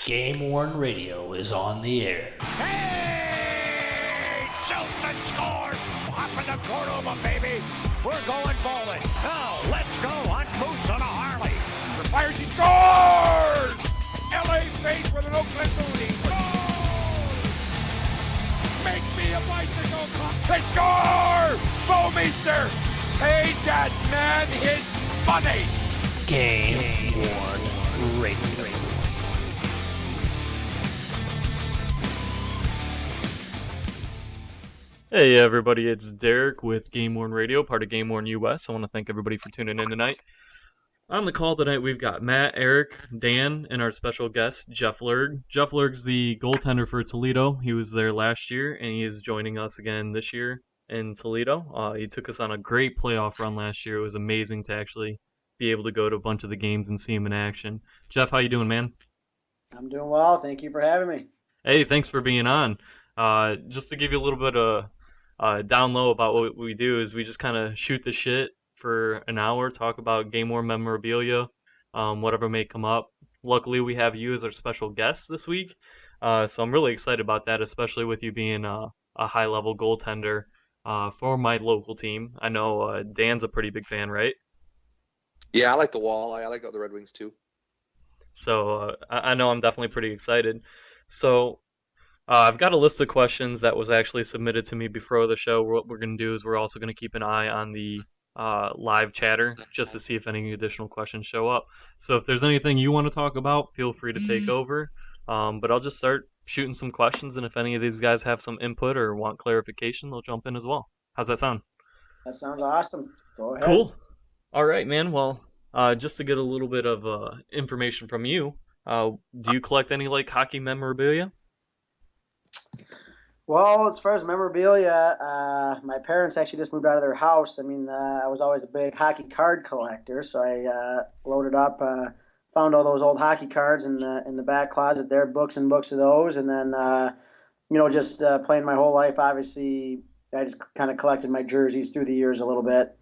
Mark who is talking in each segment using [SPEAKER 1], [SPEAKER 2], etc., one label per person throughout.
[SPEAKER 1] GameWorn Radio is on the air.
[SPEAKER 2] Hey! Shelton scores! Up in the Cordova, baby! We're going bowling. Now, let's go hunt moose on a Harley. Fires, he scores! LA face with an Oakland booty. Scores! Make me a bicycle cop. They score! Bowmeister paid that man his money.
[SPEAKER 1] GameWorn Radio.
[SPEAKER 3] Hey everybody, it's Derek with GameWorn Radio, part of GameWorn.us. I want to thank everybody for tuning in tonight. On the call tonight, we've got Matt, Eric, Dan, and our special guest, Jeff Lerg. Jeff Lerg's the goaltender for Toledo. He was there last year, and he is joining us again this year in Toledo. He took us on a great playoff run last year. It was amazing to actually be able to go to a bunch of the games and see him in action. Jeff, how you doing, man?
[SPEAKER 4] I'm doing well. Thank you for having me.
[SPEAKER 3] Hey, thanks for being on. Just to give you a little bit of down low about what we do is we just kind of shoot the shit for an hour, talk about GameWorn memorabilia, whatever may come up. Luckily, we have you as our special guest this week, so I'm really excited about that, especially with you being a high-level goaltender for my local team. I know Dan's a pretty big fan, right?
[SPEAKER 5] Yeah, I like the Wall. I like the Red Wings too.
[SPEAKER 3] So I know I'm definitely pretty excited. So I've got a list of questions that was actually submitted to me before the show. What we're going to do is we're also going to keep an eye on the live chatter just to see if any additional questions show up. So if there's anything you want to talk about, feel free to take over. But I'll just start shooting some questions, and if any of these guys have some input or want clarification, they'll jump in as well. How's that sound?
[SPEAKER 4] That sounds awesome. Go ahead.
[SPEAKER 3] Cool. All right, man. Well, just to get a little bit of information from you, do you collect any hockey memorabilia?
[SPEAKER 4] Well, as far as memorabilia, my parents actually just moved out of their house. I mean, I was always a big hockey card collector, so I loaded up, found all those old hockey cards in the back closet there, books and books of those, and then just playing my whole life. Obviously, I just kind of collected my jerseys through the years a little bit.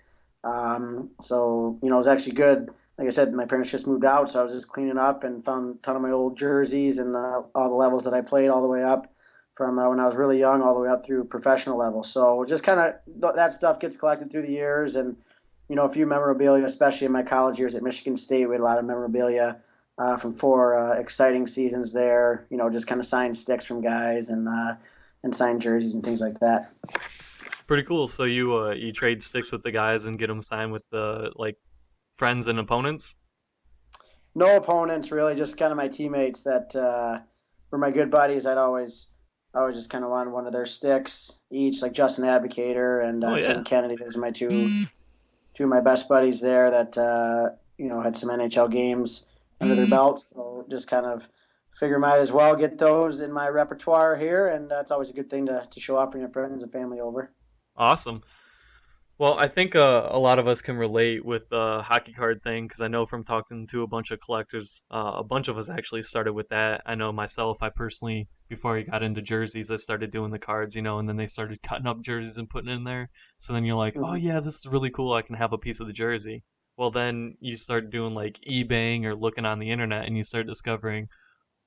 [SPEAKER 4] So it was actually good. Like I said, my parents just moved out, so I was just cleaning up and found a ton of my old jerseys and all the levels that I played all the way up. From when I was really young all the way up through professional level. So just kind of that stuff gets collected through the years, and a few memorabilia, especially in my college years at Michigan State. We had a lot of memorabilia from 4 exciting seasons there. Just kind of signed sticks from guys and signed jerseys and things like that.
[SPEAKER 3] Pretty cool. So you trade sticks with the guys and get them signed with the friends and opponents?
[SPEAKER 4] No opponents really, just kind of my teammates that were my good buddies. I always just kind of wanted one of their sticks each, like Justin Advocator and Tim Kennedy. Those are my two of my best buddies there that had some NHL games under their belts. So just kind of figure might as well get those in my repertoire here, and it's always a good thing to show off for your friends and family over.
[SPEAKER 3] Awesome. Well, I think a lot of us can relate with the hockey card thing, because I know from talking to a bunch of collectors, a bunch of us actually started with that. I know myself, I personally, before I got into jerseys, I started doing the cards, and then they started cutting up jerseys and putting it in there. So then you're like, oh yeah, this is really cool, I can have a piece of the jersey. Well, then you start doing eBaying or looking on the internet, and you start discovering,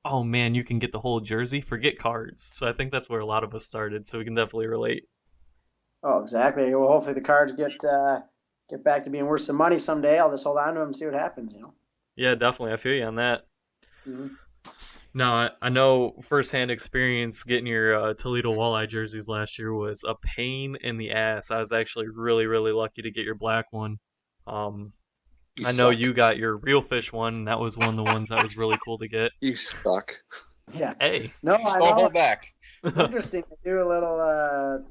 [SPEAKER 3] oh man, you can get the whole jersey, forget cards. So I think that's where a lot of us started, so we can definitely relate.
[SPEAKER 4] Oh, exactly. Well, hopefully the cards get back to being worth some money someday. I'll just hold on to them and see what happens,
[SPEAKER 3] Yeah, definitely. I feel you on that.
[SPEAKER 4] Mm-hmm.
[SPEAKER 3] Now, I know firsthand experience getting your Toledo Walleye jerseys last year was a pain in the ass. I was actually really, really lucky to get your black one. I know you got your Real Fish one, and that was one of the ones that was really cool to get.
[SPEAKER 5] You suck.
[SPEAKER 4] Yeah.
[SPEAKER 3] Hey.
[SPEAKER 4] No, I know.
[SPEAKER 5] Don't hold back.
[SPEAKER 4] It's interesting to do a little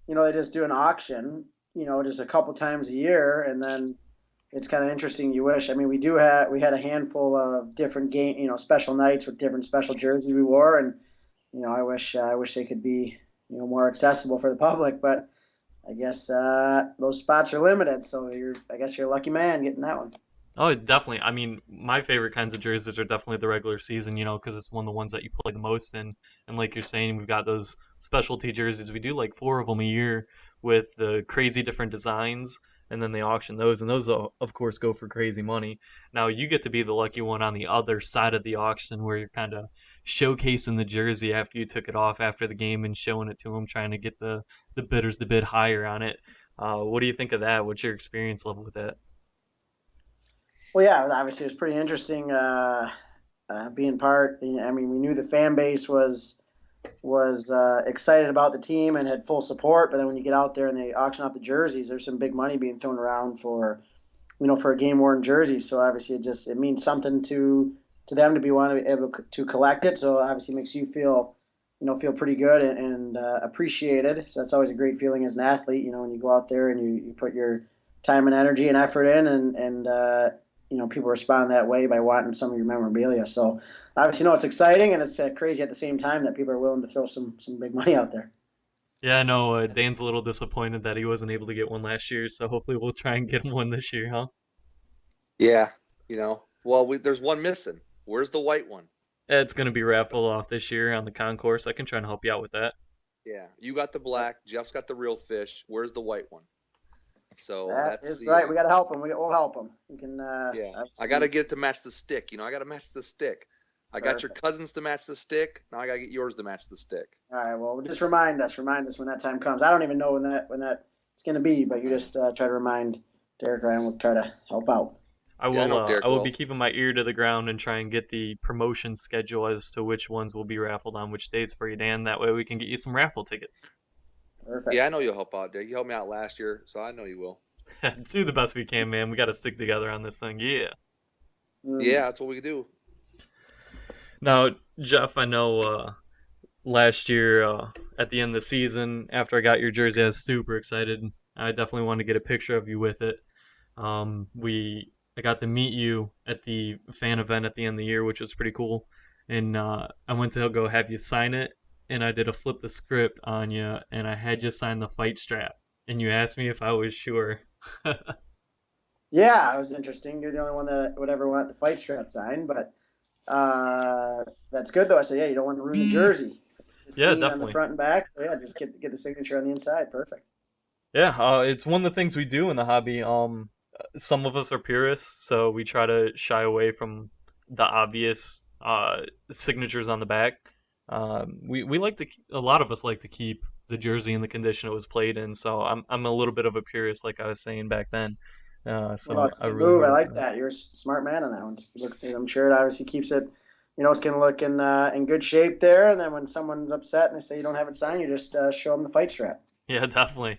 [SPEAKER 4] they just do an auction, just a couple times a year, and then it's kind of interesting. You wish, we had a handful of different special nights with different special jerseys we wore, and I wish they could be more accessible for the public, but I guess those spots are limited. So I guess you're a lucky man getting that one.
[SPEAKER 3] Oh, definitely. My favorite kinds of jerseys are definitely the regular season, because it's one of the ones that you play the most in. And like you're saying, we've got those specialty jerseys. We do like 4 of them a year with the crazy different designs, and then they auction those, and those of course go for crazy money. Now you get to be the lucky one on the other side of the auction where you're kind of showcasing the jersey after you took it off after the game and showing it to them, trying to get the bidders to bid higher on it. What do you think of that? What's your experience level with that?
[SPEAKER 4] Well, yeah, obviously it was pretty interesting being part. I mean, we knew the fan base was excited about the team and had full support. But then when you get out there and they auction off the jerseys, there's some big money being thrown around for, for a game worn jersey. So obviously it means something to them to be able to collect it. So obviously it makes you feel pretty good and appreciated. So that's always a great feeling as an athlete. When you go out there and you put your time and energy and effort in, and people respond that way by wanting some of your memorabilia. So obviously, it's exciting and it's crazy at the same time that people are willing to throw some big money out there.
[SPEAKER 3] Yeah, I know Dan's a little disappointed that he wasn't able to get one last year, so hopefully we'll try and get him one this year, huh?
[SPEAKER 5] Yeah, well, there's one missing. Where's the white one?
[SPEAKER 3] It's going to be raffled off this year on the concourse. I can try and help you out with that.
[SPEAKER 5] Yeah, you got the black. Jeff's got the real fish. Where's the white one? So
[SPEAKER 4] that's right. We got to help him. We'll help him. We can.
[SPEAKER 5] Yeah, I got to get it to match the stick. I got to match the stick. I got your cousins to match the stick. Now I got to get yours to match the stick.
[SPEAKER 4] All right. Well, just remind us when that time comes. I don't even know when that it's going to be, but you just try to remind Derek, and we'll try to help out.
[SPEAKER 3] I will be keeping my ear to the ground and try and get the promotion schedule as to which ones will be raffled on which dates for you, Dan. That way we can get you some raffle tickets.
[SPEAKER 5] Perfect. Yeah, I know you'll help out, Derek. You helped me out last year, so I know you will.
[SPEAKER 3] Do the best we can, man. We got to stick together on this thing. Yeah.
[SPEAKER 5] Yeah, that's what we do.
[SPEAKER 3] Now, Jeff, I know last year at the end of the season, after I got your jersey, I was super excited. I definitely wanted to get a picture of you with it. I got to meet you at the fan event at the end of the year, which was pretty cool. And I went to go have you sign it, and I did a flip the script on you, and I had you sign the fight strap. And you asked me if I was sure.
[SPEAKER 4] Yeah, it was interesting. You're the only one that would ever want the fight strap signed, but that's good though. I said, yeah, you don't want to ruin the jersey.
[SPEAKER 3] Yeah, definitely.
[SPEAKER 4] On the front and back. So yeah, just get the signature on the inside. Perfect.
[SPEAKER 3] Yeah, it's one of the things we do in the hobby. Some of us are purists, so we try to shy away from the obvious signatures on the back. We like to. A lot of us like to keep the jersey in the condition it was played in. So I'm a little bit of a purist, like I was saying back then. So
[SPEAKER 4] I really like that. You're a smart man on that one. I'm sure it obviously keeps it. It's going to look in good shape there. And then when someone's upset and they say you don't have it signed, you just show them the fight strap.
[SPEAKER 3] Yeah, definitely.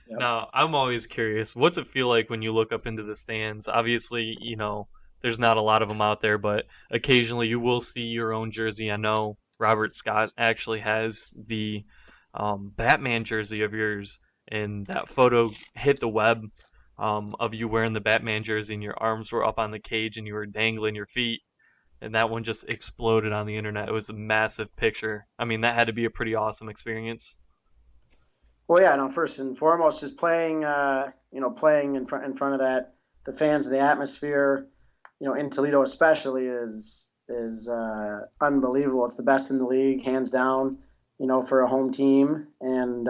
[SPEAKER 4] Yep.
[SPEAKER 3] Now, I'm always curious, what's it feel like when you look up into the stands? Obviously, there's not a lot of them out there, but occasionally you will see your own jersey. I know Robert Scott actually has the Batman jersey of yours, and that photo hit the web of you wearing the Batman jersey, and your arms were up on the cage, and you were dangling your feet, and that one just exploded on the internet. It was a massive picture. I mean, that had to be a pretty awesome experience.
[SPEAKER 4] Well, yeah, no. First and foremost, just playing in front of the fans and the atmosphere, in Toledo especially is unbelievable. It's the best in the league, hands down. For a home team, and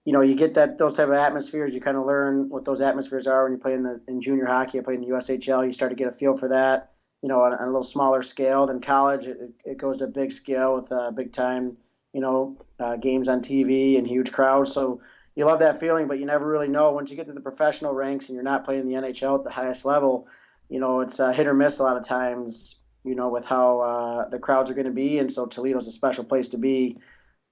[SPEAKER 4] you get those type of atmospheres. You kind of learn what those atmospheres are when you play in junior hockey. I played in the USHL. You start to get a feel for that. On a little smaller scale than college. It goes to a big scale with big time. Games on TV and huge crowds. So you love that feeling, but you never really know. Once you get to the professional ranks and you're not playing the NHL at the highest level, it's hit or miss a lot of times, with how the crowds are going to be. And so Toledo's a special place to be,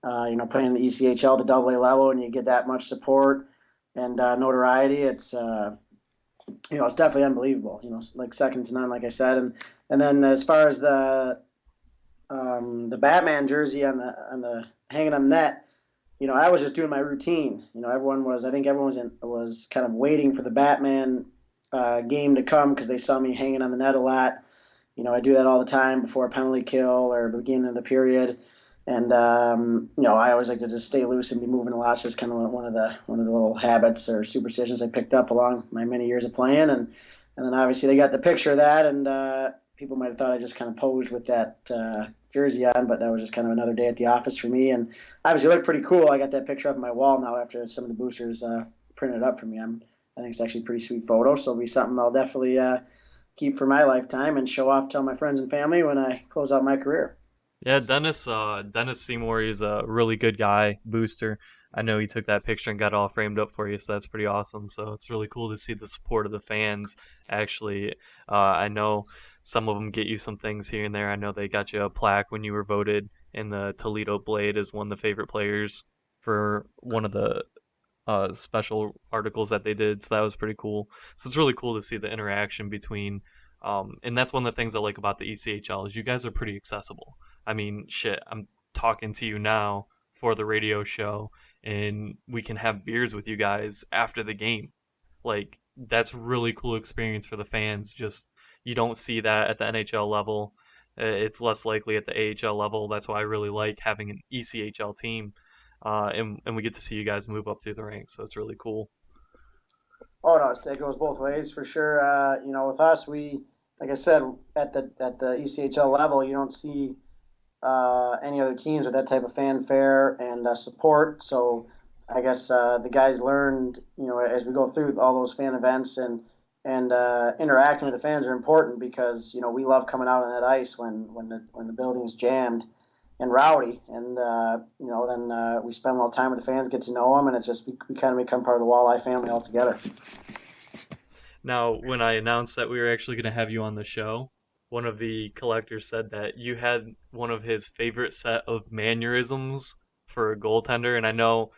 [SPEAKER 4] playing the ECHL, the AA level, and you get that much support and notoriety. It's definitely unbelievable, like second to none, like I said. And then as far as the Batman jersey on the hanging on the net, I was just doing my routine. Everyone was kind of waiting for the Batman game to come because they saw me hanging on the net a lot. I do that all the time before a penalty kill or the beginning of the period. And I always like to just stay loose and be moving a lot. It's just kind of one of the little habits or superstitions I picked up along my many years of playing. And then obviously they got the picture of that, and people might have thought I just kind of posed with that jersey on, but that was just kind of another day at the office for me. And obviously, it looked pretty cool. I got that picture up on my wall now after some of the boosters printed it up for me. I think it's actually a pretty sweet photo, so it'll be something I'll definitely keep for my lifetime and show off to all my friends and family when I close out my career.
[SPEAKER 3] Yeah, Dennis Seymour is a really good guy, booster. I know he took that picture and got it all framed up for you, so that's pretty awesome. So it's really cool to see the support of the fans. Actually, I know some of them get you some things here and there. I know they got you a plaque when you were voted in the Toledo Blade as one of the favorite players for one of the special articles that they did. So that was pretty cool. So it's really cool to see the interaction between, and that's one of the things I like about the ECHL is you guys are pretty accessible. I mean, shit, I'm talking to you now for the radio show, and we can have beers with you guys after the game. Like that's really cool experience for the fans. Just you don't see that at the NHL level. It's less likely at the AHL level. That's why I really like having an ECHL team, and we get to see you guys move up through the ranks. So it's really cool.
[SPEAKER 4] Oh no, it goes both ways for sure. With us, we like I said at the ECHL level, you don't see any other teams with that type of fanfare and support. So I guess the guys learned, as we go through all those fan events and interacting with the fans are important because we love coming out on that ice when the building's jammed and rowdy, and then we spend a little time with the fans, get to know them, and it just we kind of become part of the Walleye family altogether.
[SPEAKER 3] Now, when I announced that we were actually going to have you on the show, one of the collectors said that you had one of his favorite set of mannerisms for a goaltender. And I know,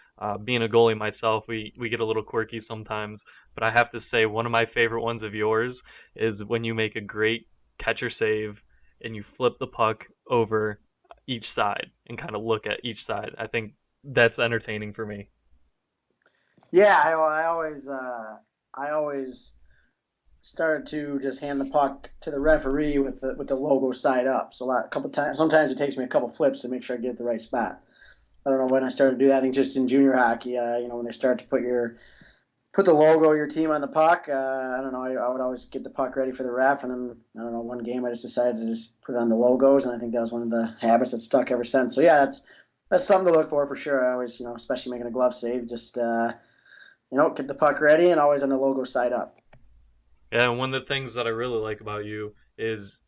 [SPEAKER 3] being a goalie myself, we get a little quirky sometimes. But I have to say, one of my favorite ones of yours is when you make a great catcher save and you flip the puck over each side and kind of look at each side. I think that's entertaining for me.
[SPEAKER 4] Yeah, I always started to just hand the puck to the referee with the logo side up. So a couple times, sometimes it takes me a couple flips to make sure I get the right spot. I don't know when I started to do that. I think just in junior hockey, when they start to put the logo of your team on the puck. I don't know. I would always get the puck ready for the ref, and then I don't know. One game, I just decided to just put it on the logos, and I think that was one of the habits that stuck ever since. So yeah, that's something to look for sure. I always, especially making a glove save, just get the puck ready and always on the logo side up.
[SPEAKER 3] Yeah, and one of the things that I really like about you is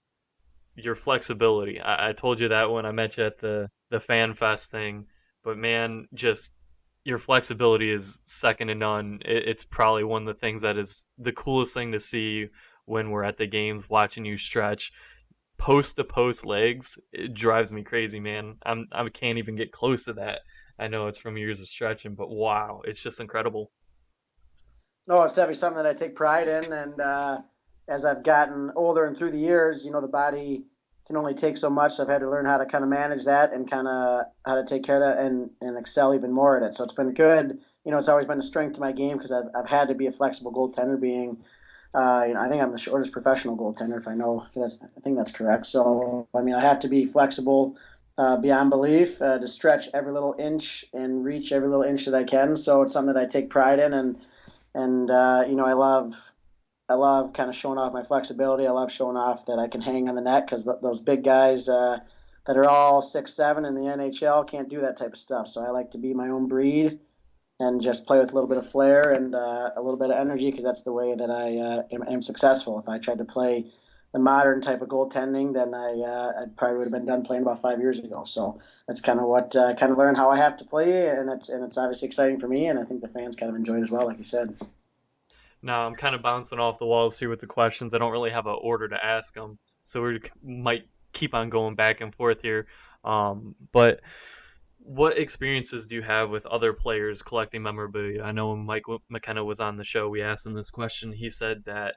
[SPEAKER 3] your flexibility. I told you that when I met you at the Fan Fest thing, but man, just your flexibility is second to none. It's probably one of the things that is the coolest thing to see when we're at the games, watching you stretch post to post legs. It drives me crazy, man. I can't even get close to that. I know it's from years of stretching, but wow, it's just incredible.
[SPEAKER 4] No, it's definitely something that I take pride in, and as I've gotten older and through the years, the body can only take so much. So I've had to learn how to kind of manage that and kind of how to take care of that and excel even more at it. So it's been good. It's always been a strength to my game because I've had to be a flexible goaltender. Being, I think I'm the shortest professional goaltender. I think that's correct. So I mean, I have to be flexible beyond belief to stretch every little inch and reach every little inch that I can. So it's something that I take pride in, and I love kind of showing off my flexibility. I love showing off that I can hang on the net because those big guys that are all 6'7" in the NHL can't do that type of stuff. So I like to be my own breed and just play with a little bit of flair and a little bit of energy because that's the way that I am successful. If I tried to play the modern type of goaltending, then I probably would have been done playing about 5 years ago. So that's kind of what kind of learn how I have to play, and it's obviously exciting for me, and I think the fans kind of enjoy it as well, like you said.
[SPEAKER 3] Now I'm kind of bouncing off the walls here with the questions. I don't really have an order to ask them, so we might keep on going back and forth here. But what experiences do you have with other players collecting memorabilia? I know when Mike McKenna was on the show, we asked him this question. He said that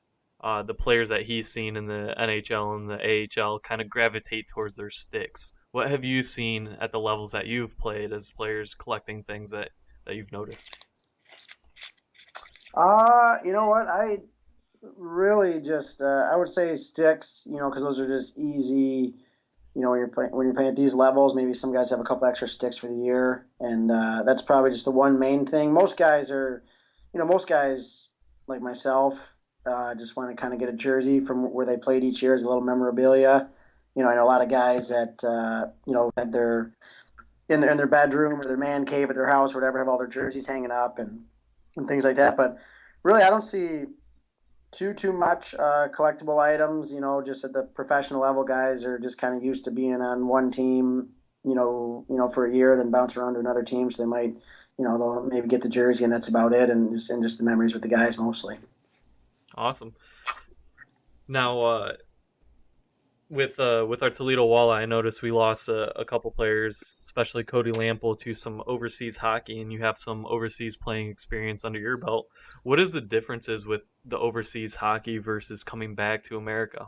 [SPEAKER 3] the players that he's seen in the NHL and the AHL kind of gravitate towards their sticks. What have you seen at the levels that you've played as players collecting things that you've noticed?
[SPEAKER 4] You know what? I really just I would say sticks. Because those are just easy. When you're playing at these levels, maybe some guys have a couple extra sticks for the year, and that's probably just the one main thing. Most guys like myself just want to kind of get a jersey from where they played each year as a little memorabilia, I know a lot of guys that have their in their bedroom or their man cave at their house or whatever, have all their jerseys hanging up and things like that. But really, I don't see too much collectible items. Just at the professional level, guys are just kind of used to being on one team. For a year, then bounce around to another team. So they might, they'll maybe get the jersey, and that's about it, and just the memories with the guys mostly.
[SPEAKER 3] Awesome. Now, with our Toledo Walleye, I noticed we lost a couple players, especially Cody Lample, to some overseas hockey, and you have some overseas playing experience under your belt. What is the differences with the overseas hockey versus coming back to America?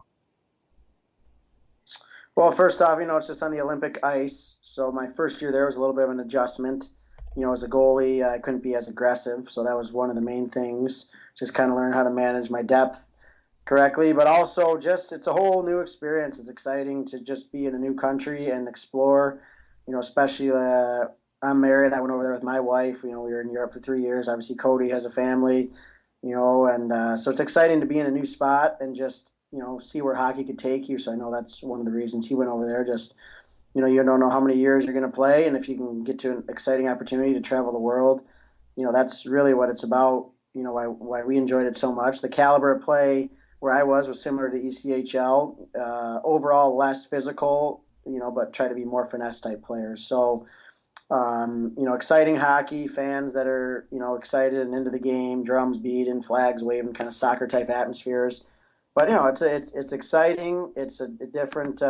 [SPEAKER 4] Well, first off, it's just on the Olympic ice. So my first year there was a little bit of an adjustment. As a goalie, I couldn't be as aggressive, so that was one of the main things. Just kind of learn how to manage my depth correctly, but also just it's a whole new experience. It's exciting to just be in a new country and explore. Especially I'm married. I went over there with my wife. We were in Europe for 3 years. Obviously, Cody has a family. And so it's exciting to be in a new spot and just see where hockey could take you. So I know that's one of the reasons he went over there. Just you don't know how many years you're going to play, and if you can get to an exciting opportunity to travel the world, that's really what it's about. Why we enjoyed it so much. The caliber of play where I was similar to ECHL. Overall, less physical, but try to be more finesse type players. So, exciting hockey, fans that are, excited and into the game, drums beating, flags waving, kind of soccer type atmospheres. But, it's exciting. It's a different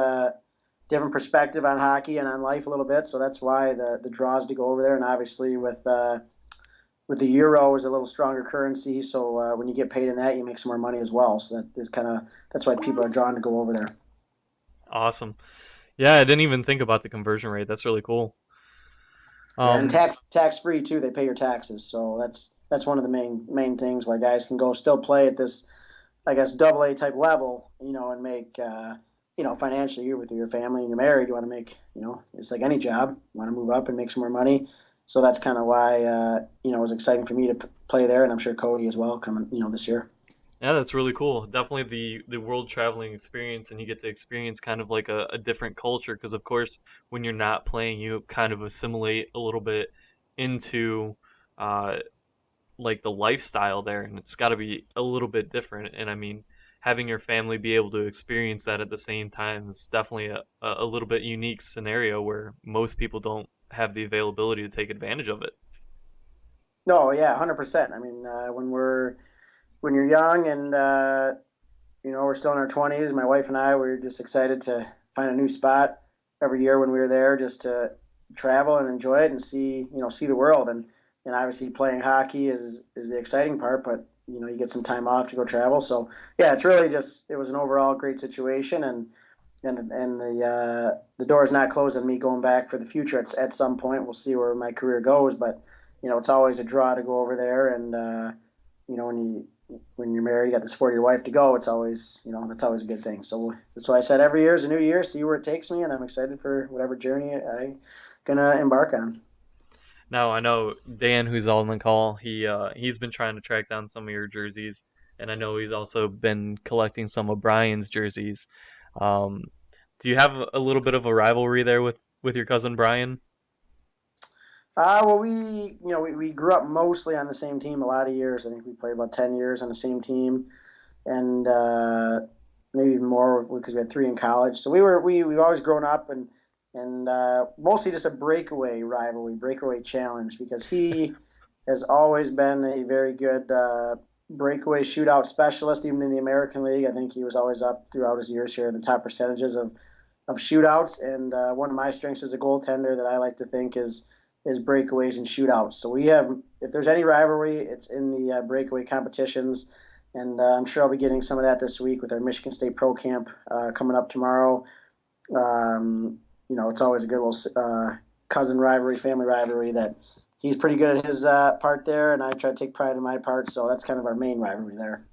[SPEAKER 4] perspective on hockey and on life a little bit. So that's why the draws to go over there. And obviously with the euro is a little stronger currency, so when you get paid in that, you make some more money as well. So that's why people are drawn to go over there.
[SPEAKER 3] Awesome. Yeah, I didn't even think about the conversion rate. That's really cool.
[SPEAKER 4] And tax free too. They pay your taxes, so that's one of the main things why guys can go still play at this, I guess, double A type level, and make financially, you're with your family and you're married. You want to make, it's like any job. You want to move up and make some more money. So that's kind of why it was exciting for me to play there, and I'm sure Cody as well coming this year.
[SPEAKER 3] Yeah, that's really cool. Definitely the world traveling experience, and you get to experience kind of like a different culture because, of course, when you're not playing, you kind of assimilate a little bit into uh, like the lifestyle there, and it's got to be a little bit different. And I mean, having your family be able to experience that at the same time is definitely a little bit unique scenario where most people don't have the availability to take advantage of it.
[SPEAKER 4] No, yeah, 100%. I mean, when you're young and we're still in our 20s, my wife and I were just excited to find a new spot every year when we were there, just to travel and enjoy it and see the world. And obviously playing hockey is the exciting part, but you get some time off to go travel. So yeah, it's really just it was an overall great situation, and the door is not closed on me going back for the future. It's at some point we'll see where my career goes, but it's always a draw to go over there, and when you're married, you got to support your wife to go. It's always that's always a good thing. So that's why I said every year is a new year, see where it takes me, and I'm excited for whatever journey I'm gonna embark on.
[SPEAKER 3] Now I know Dan, who's on the call. He's been trying to track down some of your jerseys, and I know he's also been collecting some of Brian's jerseys. Um, do you have a little bit of a rivalry there with your cousin Brian?
[SPEAKER 4] Well, we grew up mostly on the same team a lot of years. I think we played about 10 years on the same team, and maybe even more because we had three in college. So we've always grown up and mostly just a breakaway rivalry, breakaway challenge because he has always been a very good breakaway shootout specialist, even in the American League. I think he was always up throughout his years here in the top percentages of shootouts. And one of my strengths as a goaltender that I like to think is breakaways and shootouts. So we have, if there's any rivalry, it's in the breakaway competitions. And I'm sure I'll be getting some of that this week with our Michigan State Pro Camp coming up tomorrow. It's always a good little cousin rivalry, family rivalry that he's pretty good at his part there, and I try to take pride in my part. So that's kind of our main rivalry there.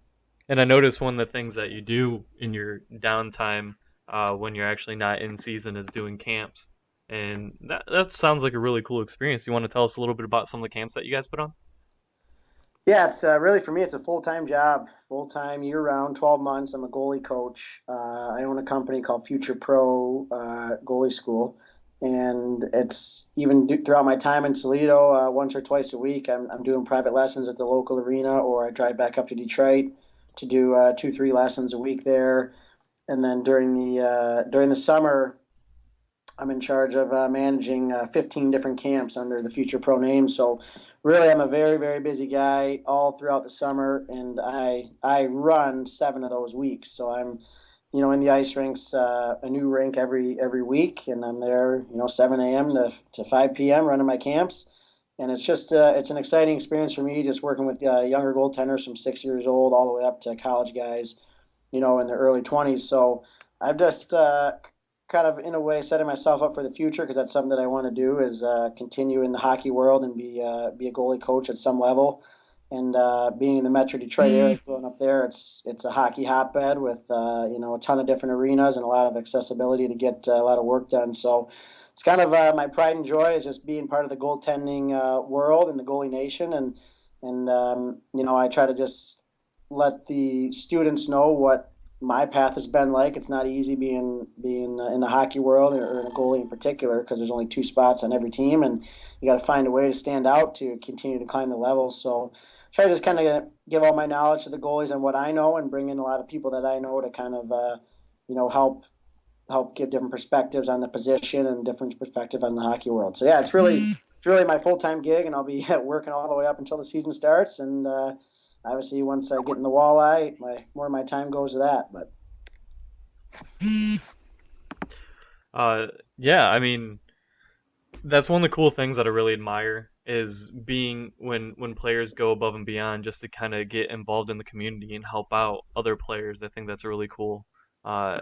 [SPEAKER 3] And I noticed one of the things that you do in your downtime when you're actually not in season is doing camps. And that sounds like a really cool experience. You want to tell us a little bit about some of the camps that you guys put on?
[SPEAKER 4] Yeah, it's really for me. It's a full-time job, full-time year-round, 12 months. I'm a goalie coach. I own a company called Future Pro Goalie School, and it's even throughout my time in Toledo, once or twice a week, I'm doing private lessons at the local arena, or I drive back up to Detroit to do 2, 3 lessons a week there. And then during the summer, I'm in charge of managing 15 different camps under the Future Pro name. So really, I'm a very, very busy guy all throughout the summer, and I run 7 of those weeks. So I'm, in the ice rinks, a new rink every week, and I'm there, 7 a.m. to 5 p.m. running my camps. And it's just it's an exciting experience for me, just working with younger goaltenders from 6 years old all the way up to college guys, in their early 20s. So I've just kind of in a way setting myself up for the future, because that's something that I want to do, is continue in the hockey world and be a goalie coach at some level. And being in the Metro Detroit area, growing up there, it's a hockey hotbed with a ton of different arenas and a lot of accessibility to get a lot of work done. So it's kind of my pride and joy is just being part of the goaltending world and the goalie nation, and I try to just let the students know what my path has been like. It's not easy being in the hockey world, or in a goalie in particular, because there's only 2 spots on every team, and you got to find a way to stand out to continue to climb the levels. So try to just kind of give all my knowledge to the goalies and what I know, and bring in a lot of people that I know to kind of help give different perspectives on the position and different perspective on the hockey world. So yeah, it's really my full time gig, and I'll be working all the way up until the season starts. And obviously, once I get in the walleye, more of my time goes to that. But
[SPEAKER 3] Yeah, I mean, that's one of the cool things that I really admire is being when players go above and beyond just to kind of get involved in the community and help out other players. I think that's a really cool uh,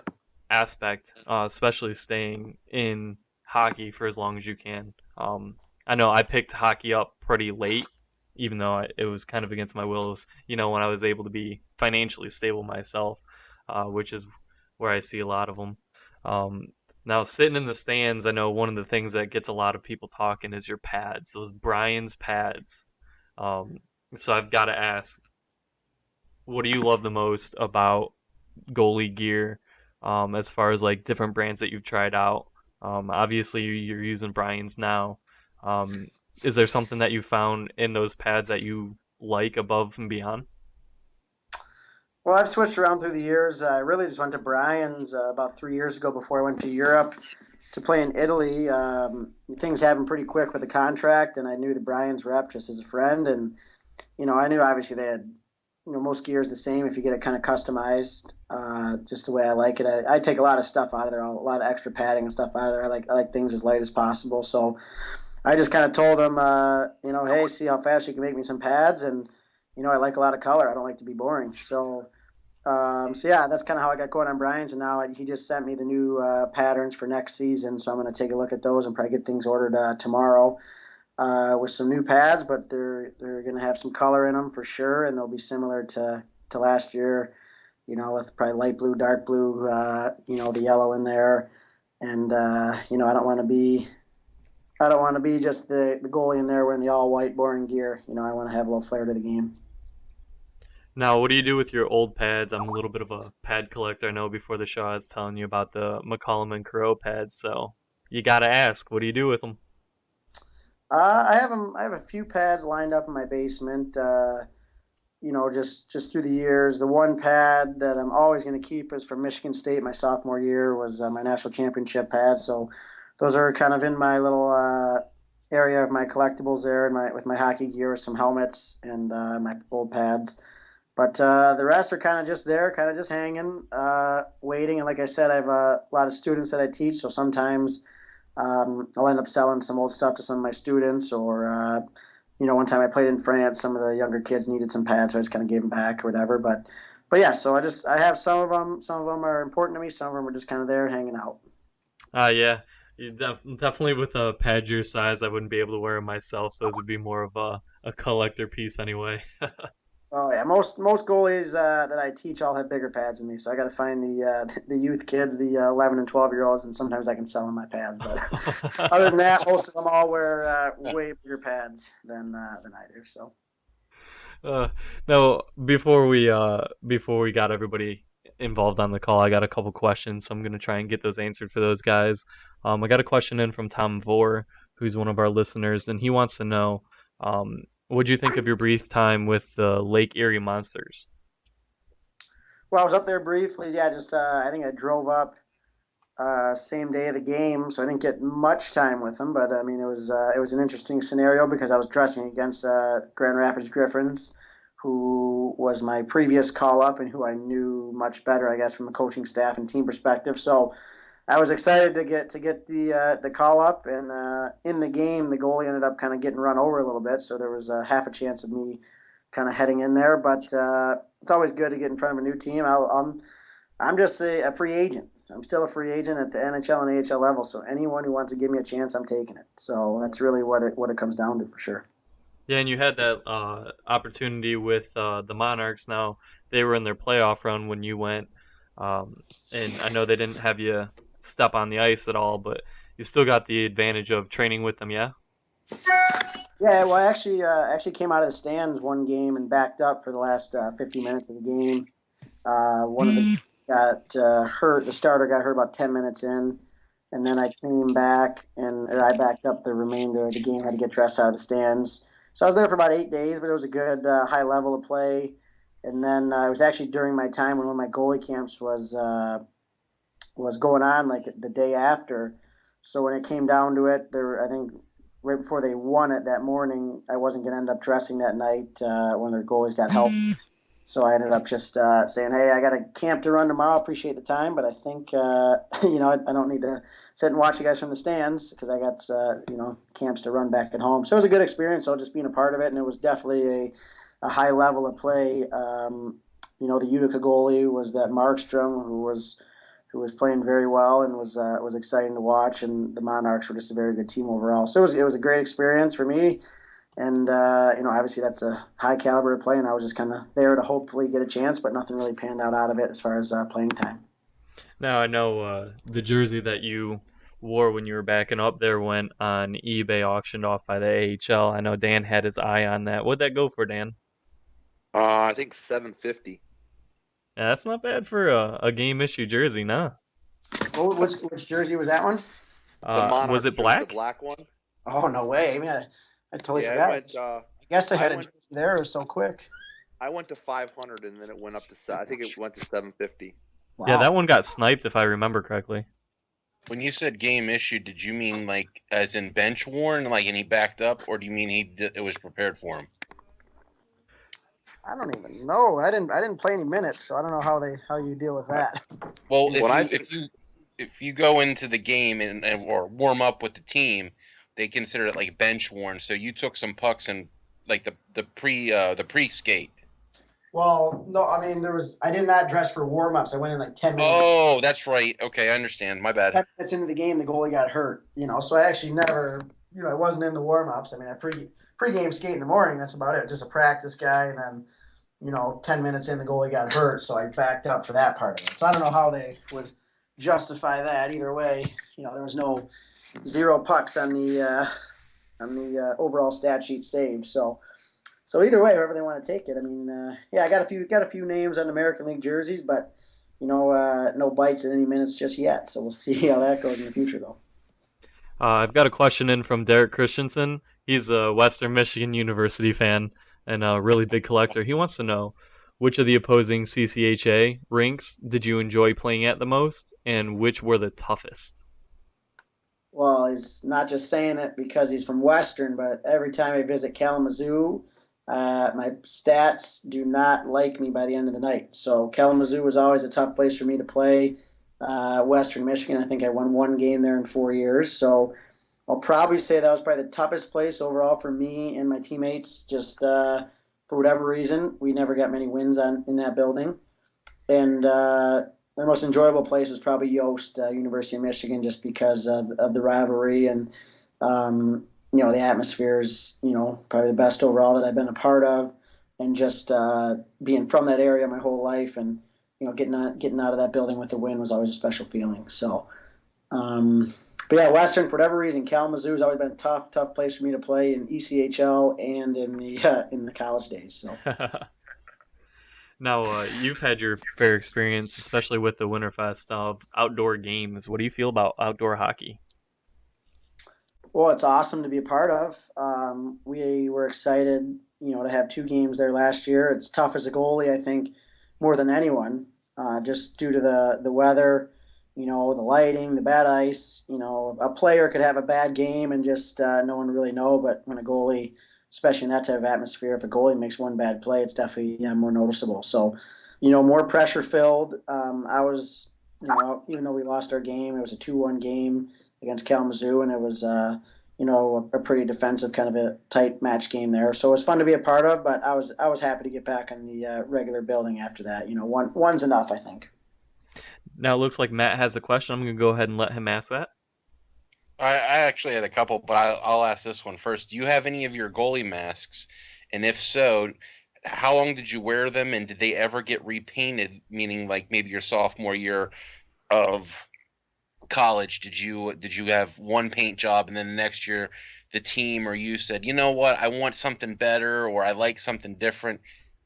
[SPEAKER 3] aspect, especially staying in hockey for as long as you can. I know I picked hockey up pretty late, even though it was kind of against my will. It was, when I was able to be financially stable myself, which is where I see a lot of them. Um, Now, sitting in the stands, I know one of the things that gets a lot of people talking is your pads, those Brian's pads. Um, so I've got to ask, what do you love the most about goalie gear, as far as like different brands that you've tried out? Obviously, you're using Brian's now. Um, is there something that you found in those pads that you like above and beyond?
[SPEAKER 4] well, I've switched around through the years. I really just went to Brian's about 3 years ago before I went to Europe to play in Italy. Things happened pretty quick with the contract, and I knew the Brian's rep just as a friend, and I knew obviously they had, most gear is the same if you get it kind of customized, just the way I like it. I take a lot of stuff out of there, a lot of extra padding and stuff out of there. I like things as light as possible. So I just kind of told them, hey, see how fast you can make me some pads, and I like a lot of color. I don't like to be boring. So yeah, that's kind of how I got going on Brian's, and now he just sent me the new patterns for next season. So I'm going to take a look at those and probably get things ordered tomorrow with some new pads, but they're going to have some color in them for sure, and they'll be similar to last year. With probably light blue, dark blue, the yellow in there, and I don't want to be just the goalie in there wearing the all white boring gear. I want to have a little flair to the game.
[SPEAKER 3] Now, what do you do with your old pads? I'm a little bit of a pad collector. I know before the show I was telling you about the McCollum and Crow pads, so you gotta ask, what do you do with them?
[SPEAKER 4] I have 'em. I have a few pads lined up in my basement. Just through the years, the one pad that I'm always going to keep is from Michigan State. My sophomore year was my national championship pad. So those are kind of in my little area of my collectibles there, and with my hockey gear, some helmets, and my old pads. But the rest are kind of just there, kind of just hanging, waiting. And like I said, I have a lot of students that I teach, so sometimes I'll end up selling some old stuff to some of my students, or one time I played in France, some of the younger kids needed some pads, so I just kind of gave them back or whatever. But yeah, so I have some of them. Some of them are important to me. Some of them are just kind of there hanging out.
[SPEAKER 3] Yeah, definitely with a pad your size, I wouldn't be able to wear them myself. Those would be more of a collector piece anyway.
[SPEAKER 4] Oh yeah, most goalies that I teach all have bigger pads than me, so I got to find the youth kids, the 11 and 12-year-olds, and sometimes I can sell them my pads. But other than that, most of them all wear way bigger pads than I do. So
[SPEAKER 3] No, before we got everybody involved on the call, I got a couple questions. So I'm gonna try and get those answered for those guys. I got a question in from Tom Vore, who's one of our listeners, and he wants to know, what'd you think of your brief time with the Lake Erie Monsters?
[SPEAKER 4] Well, I was up there briefly. Yeah, just I think I drove up same day of the game, so I didn't get much time with them. But I mean, it was an interesting scenario because I was dressing against Grand Rapids Griffins, who was my previous call up and who I knew much better, I guess, from a coaching staff and team perspective. So I was excited to get the call up, and in the game, the goalie ended up kind of getting run over a little bit, so there was half a chance of me kind of heading in there. But it's always good to get in front of a new team. I'm just a free agent. I'm still a free agent at the NHL and AHL level, so anyone who wants to give me a chance, I'm taking it. So that's really what it comes down to for sure.
[SPEAKER 3] Yeah, and you had that opportunity with the Monarchs. Now they were in their playoff run when you went, and I know they didn't have you step on the ice at all, but you still got the advantage of training with them. Yeah.
[SPEAKER 4] Yeah, well, I actually came out of the stands one game and backed up for the last 50 minutes of the game. One of the got hurt. The starter got hurt about 10 minutes in, and then I came back and I backed up the remainder of the game. Had to get dressed out of the stands. So I was there for about 8 days, but it was a good high level of play. And then it was actually during my time when one of my goalie camps was going on, like the day after. So when it came down to it, I think right before they won it that morning, I wasn't going to end up dressing that night when their goalies got help. So I ended up just saying, "Hey, I got a camp to run tomorrow. Appreciate the time, but I think I don't need to sit and watch you guys from the stands because I got camps to run back at home." So it was a good experience. So just being a part of it, and it was definitely a high level of play. The Utica goalie was that Markstrom who was playing very well and was exciting to watch, and the Monarchs were just a very good team overall. So it was a great experience for me. And obviously that's a high caliber of play, and I was just kind of there to hopefully get a chance, but nothing really panned out of it as far as playing time.
[SPEAKER 3] Now I know the jersey that you wore when you were backing up there went on eBay, auctioned off by the AHL. I know Dan had his eye on that. What'd that go for, Dan?
[SPEAKER 5] I think 750.
[SPEAKER 3] Yeah, that's not bad for a game issue jersey, nah.
[SPEAKER 4] Oh, which jersey was that one?
[SPEAKER 5] The Monarchs
[SPEAKER 3] Was it
[SPEAKER 5] jersey,
[SPEAKER 3] black?
[SPEAKER 5] the black one.
[SPEAKER 4] Oh, no way! I mean, I totally
[SPEAKER 5] Yeah,
[SPEAKER 4] forgot.
[SPEAKER 5] it went.
[SPEAKER 4] I guess they had
[SPEAKER 5] I
[SPEAKER 4] it
[SPEAKER 5] went.
[SPEAKER 4] there so quick.
[SPEAKER 5] I went to 500, and then it went up to. I think it went to 750.
[SPEAKER 4] Wow.
[SPEAKER 3] Yeah, that one got sniped if I remember correctly.
[SPEAKER 6] When you said game issue, did you mean like as in bench worn, like and he backed up, or do you mean it was prepared for him?
[SPEAKER 4] I don't even know. I didn't play any minutes, so I don't know how you deal with that.
[SPEAKER 6] Well,
[SPEAKER 5] When
[SPEAKER 6] if you go into the game and or warm up with the team, they consider it like bench worn. So you took some pucks and like the pre skate.
[SPEAKER 4] Well, no, I mean I did not dress for warm ups. I went in like 10 minutes.
[SPEAKER 6] Oh, that's right. Okay, I understand. My bad.
[SPEAKER 4] 10 minutes into the game, the goalie got hurt. So I actually never, I wasn't in the warm ups. I mean, I pregame skate in the morning. That's about it. Just a practice guy, and then 10 minutes in, the goalie got hurt, so I backed up for that part of it. So I don't know how they would justify that. Either way, there was no 0 pucks on the overall stat sheet saved. So either way, however they want to take it. I mean, I got a few names on American League jerseys, but no bites in any minutes just yet. So we'll see how that goes in the future, though.
[SPEAKER 3] I've got a question in from Derek Christensen. He's a Western Michigan University fan and a really big collector. He wants to know, which of the opposing CCHA rinks did you enjoy playing at the most, and which were the toughest?
[SPEAKER 4] Well, he's not just saying it because he's from Western, but every time I visit Kalamazoo, my stats do not like me by the end of the night. So Kalamazoo was always a tough place for me to play. Western Michigan, I think I won 1 game there in 4 years. So I'll probably say that was probably the toughest place overall for me and my teammates. Just for whatever reason, we never got many wins in that building. And the most enjoyable place was probably Yost, University of Michigan, just because of the rivalry and the atmosphere is probably the best overall that I've been a part of, and just being from that area my whole life, and getting out of that building with the win was always a special feeling. So But yeah, Western, for whatever reason, Kalamazoo's always been a tough place for me to play in ECHL and in the college days. So
[SPEAKER 3] Now, you've had your fair experience, especially with the Winterfest of outdoor games. What do you feel about outdoor hockey?
[SPEAKER 4] well, it's awesome to be a part of. We were excited, to have two games there last year. It's tough as a goalie, I think, more than anyone, just due to the weather, the lighting, the bad ice. A player could have a bad game and just no one really know. But when a goalie, especially in that type of atmosphere, if a goalie makes one bad play, it's definitely more noticeable. So, more pressure filled. I was, even though we lost our game, it was a 2-1 game against Kalamazoo, and it was a pretty defensive kind of a tight match game there. So it was fun to be a part of, but I was happy to get back on the regular building after that. One's enough, I think.
[SPEAKER 3] Now, it looks like Matt has a question. I'm going to go ahead and let him ask that.
[SPEAKER 6] I actually had a couple, but I'll ask this one first. Do you have any of your goalie masks? And if so, how long did you wear them, and did they ever get repainted? Meaning, like maybe your sophomore year of college, did you have one paint job, and then the next year the team or you said, you know what, I want something better, or I like something different?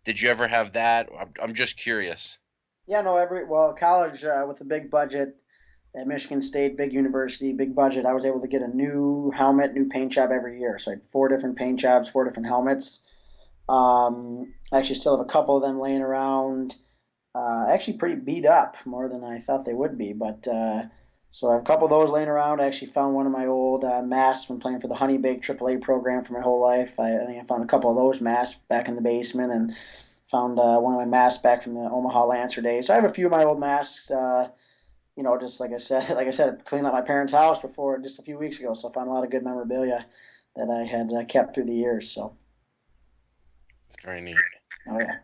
[SPEAKER 6] Did you ever have that? I'm just curious.
[SPEAKER 4] Yeah, no, college with a big budget at Michigan State, big university, big budget. I was able to get a new helmet, new paint job every year. So I had 4 different paint jobs, 4 different helmets. I actually still have a couple of them laying around. Actually, pretty beat up, more than I thought they would be. But so I have a couple of those laying around. I actually found one of my old masks from playing for the Honey Bake AAA program for my whole life. I think I found a couple of those masks back in the basement, and found one of my masks back from the Omaha Lancer days. So I have a few of my old masks. Just like I said, cleaning up my parents' house before just a few weeks ago. So I found a lot of good memorabilia that I had kept through the years. So,
[SPEAKER 6] It's very neat.
[SPEAKER 4] oh yeah.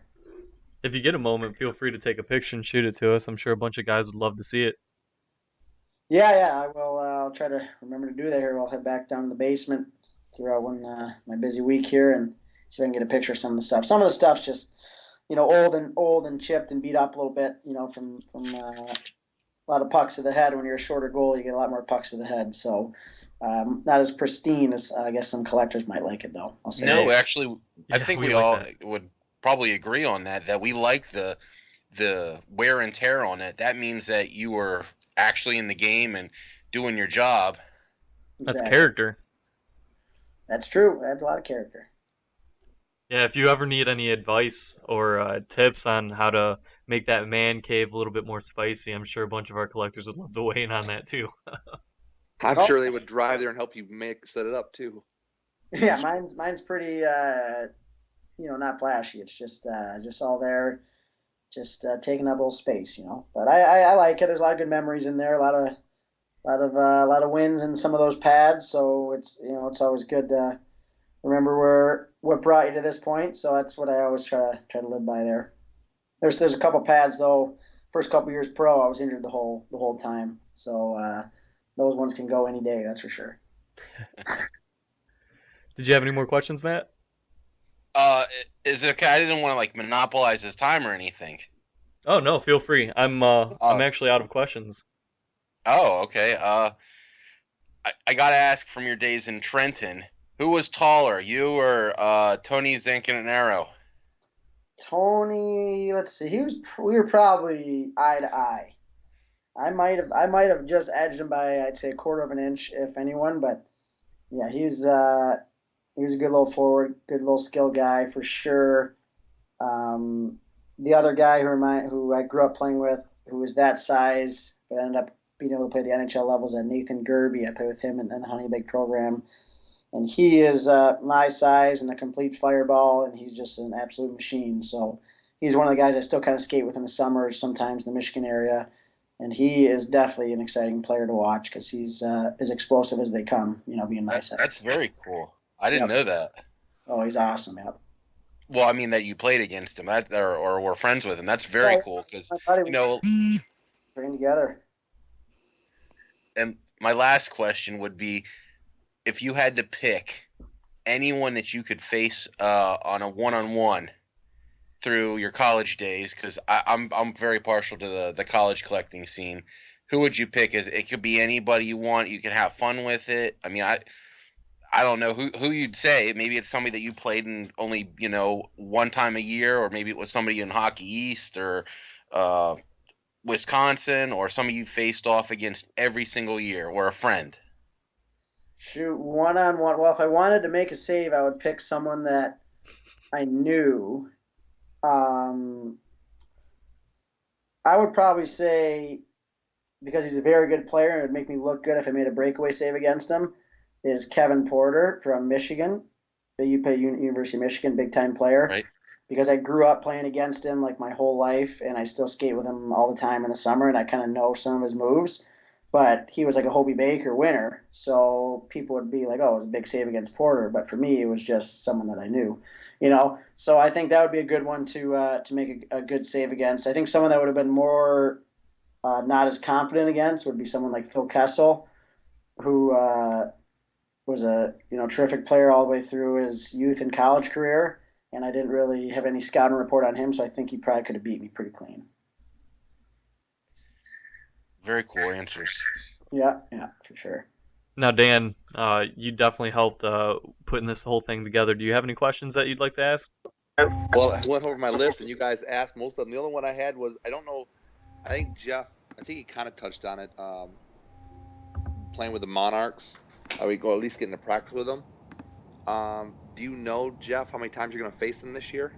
[SPEAKER 3] If you get a moment, feel free to take a picture and shoot it to us. I'm sure a bunch of guys would love to see it.
[SPEAKER 4] Yeah, I will. I'll try to remember to do that here. I'll head back down to the basement throughout my busy week here and see if I can get a picture of some of the stuff. Some of the stuff's just, old and chipped and beat up a little bit, from a lot of pucks to the head. When you're a shorter goal, you get a lot more pucks to the head. So, not as pristine as I guess some collectors might like it, though. I'll say
[SPEAKER 6] No,
[SPEAKER 4] that.
[SPEAKER 6] actually, I
[SPEAKER 3] Yeah,
[SPEAKER 6] think
[SPEAKER 3] we
[SPEAKER 6] we
[SPEAKER 3] like
[SPEAKER 6] all
[SPEAKER 3] that.
[SPEAKER 6] would probably agree on that. That we like the wear and tear on it. That means that you were actually in the game and doing your job.
[SPEAKER 3] That's
[SPEAKER 4] Exactly.
[SPEAKER 3] character.
[SPEAKER 4] That's true. That's a lot of character.
[SPEAKER 3] Yeah, if you ever need any advice or tips on how to make that man cave a little bit more spicy, I'm sure a bunch of our collectors would love to weigh in on that too.
[SPEAKER 5] I'm
[SPEAKER 4] Oh,
[SPEAKER 5] sure they would drive there and help you set it up too.
[SPEAKER 4] yeah, mine's pretty, not flashy. It's just all there, just taking up a little space. But I like it. There's a lot of good memories in there. A lot of wins in some of those pads. So it's always good to remember what brought you to this point. So that's what I always try to live by there. There's a couple pads though. First couple years pro, I was injured the whole time. So those ones can go any day. That's for sure.
[SPEAKER 3] Did you have any more questions, Matt?
[SPEAKER 6] Uh, is it okay? I didn't want to like monopolize his time or anything.
[SPEAKER 3] Oh no, feel free. I'm
[SPEAKER 6] Uh,
[SPEAKER 3] actually out of questions.
[SPEAKER 6] oh, okay. I gotta ask, from your days in Trenton, who was taller, you or Tony Zancanaro?
[SPEAKER 4] Tony, let's see. We were probably eye to eye. I might have just edged him by I'd say a quarter of an inch, if anyone. But yeah, he was a good little forward, good little skill guy for sure. The other guy who I grew up playing with, who was that size, but ended up being able to play the NHL levels, at Nathan Gerby. I played with him in the Honey Bake program, and he is my size and a complete fireball, and he's just an absolute machine. So he's one of the guys I still kind of skate with in the summers, sometimes in the Michigan area, and he is definitely an exciting player to watch because he's as explosive as they come. Being my size.
[SPEAKER 6] That's very cool. I didn't
[SPEAKER 4] Yep.
[SPEAKER 6] know that.
[SPEAKER 4] Oh, he's awesome. Yep.
[SPEAKER 6] Well, I mean that you played against him, or were friends with him. That's very
[SPEAKER 4] Yeah,
[SPEAKER 6] cool because
[SPEAKER 4] my buddy
[SPEAKER 6] you know.
[SPEAKER 4] trained together.
[SPEAKER 6] And my last question would be, if you had to pick anyone that you could face on a one-on-one through your college days, because I'm very partial to the college collecting scene. who would you pick? It could be anybody you want. You can have fun with it. I mean, I don't know who you'd say. Maybe it's somebody that you played in only one time a year, or maybe it was somebody in Hockey East or uh, Wisconsin, or somebody you faced off against every single year, or a friend.
[SPEAKER 4] Shoot, one-on-one. Well, if I wanted to make a save, I would pick someone that I knew. Um, I would probably say, because he's a very good player and it would make me look good if I made a breakaway save against him, is Kevin Porter from Michigan, the University of Michigan, big time player.
[SPEAKER 6] Right.
[SPEAKER 4] Because I grew up playing against him like my whole life, and I still skate with him all the time in the summer, and I kind of know some of his moves. But he was like a Hobie Baker winner, so people would be like, "Oh, it was a big save against Porter." But for me, it was just someone that I knew, you know. So I think that would be a good one to make a good save against. I think someone that would have been more not as confident against would be someone like Phil Kessel, who was a terrific player all the way through his youth and college career, and I didn't really have any scouting report on him, so I think he probably could have beat me pretty clean.
[SPEAKER 6] Very cool answers.
[SPEAKER 4] Yeah, for sure.
[SPEAKER 3] Now, Dan, you definitely helped putting this whole thing together. Do you have any questions that you'd like to ask?
[SPEAKER 5] Well, I went over my list and you guys asked most of them. The only one I had was, I don't know, I think Jeff, I think he kind of touched on it, playing with the Monarchs. I would go at least get into practice with them. Do you know, Jeff, how many times you're going to face them this year?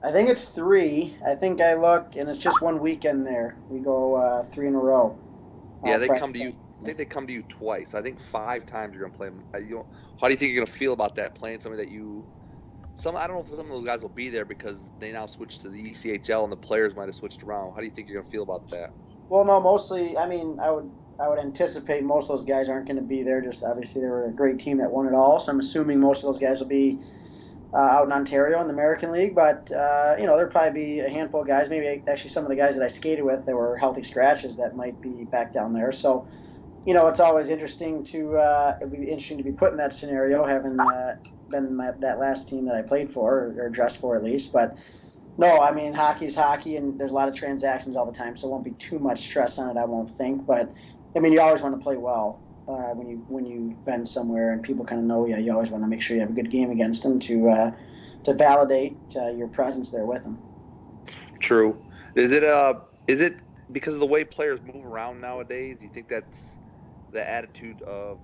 [SPEAKER 4] I think it's 3. I think I look, and it's just one weekend there. We go 3 in a row.
[SPEAKER 5] Yeah, they come to you. I think they come to you twice. I think 5 times you're going to play them. How do you think you're going to feel about that, playing somebody that you... I don't know if some of those guys will be there because they now switched to the ECHL and the players might have switched around. How do you think you're going to feel about that?
[SPEAKER 4] Well, no, mostly, I mean, I would anticipate most of those guys aren't going to be there. Just obviously they were a great team that won it all, so I'm assuming most of those guys will be out in Ontario in the American League. But there'll probably be a handful of guys, maybe actually some of the guys that I skated with that were healthy scratches that might be back down there. So, it's always interesting it'd be interesting to be put in that scenario, having been that last team that I played for or dressed for at least. But no, I mean, hockey's hockey, and there's a lot of transactions all the time, so it won't be too much stress on it, I won't think. But I mean, you always want to play well when you've been somewhere and people kind of know you. You always want to make sure you have a good game against them to validate your presence there with them.
[SPEAKER 5] True. Is it because of the way players move around nowadays? You think that's the attitude of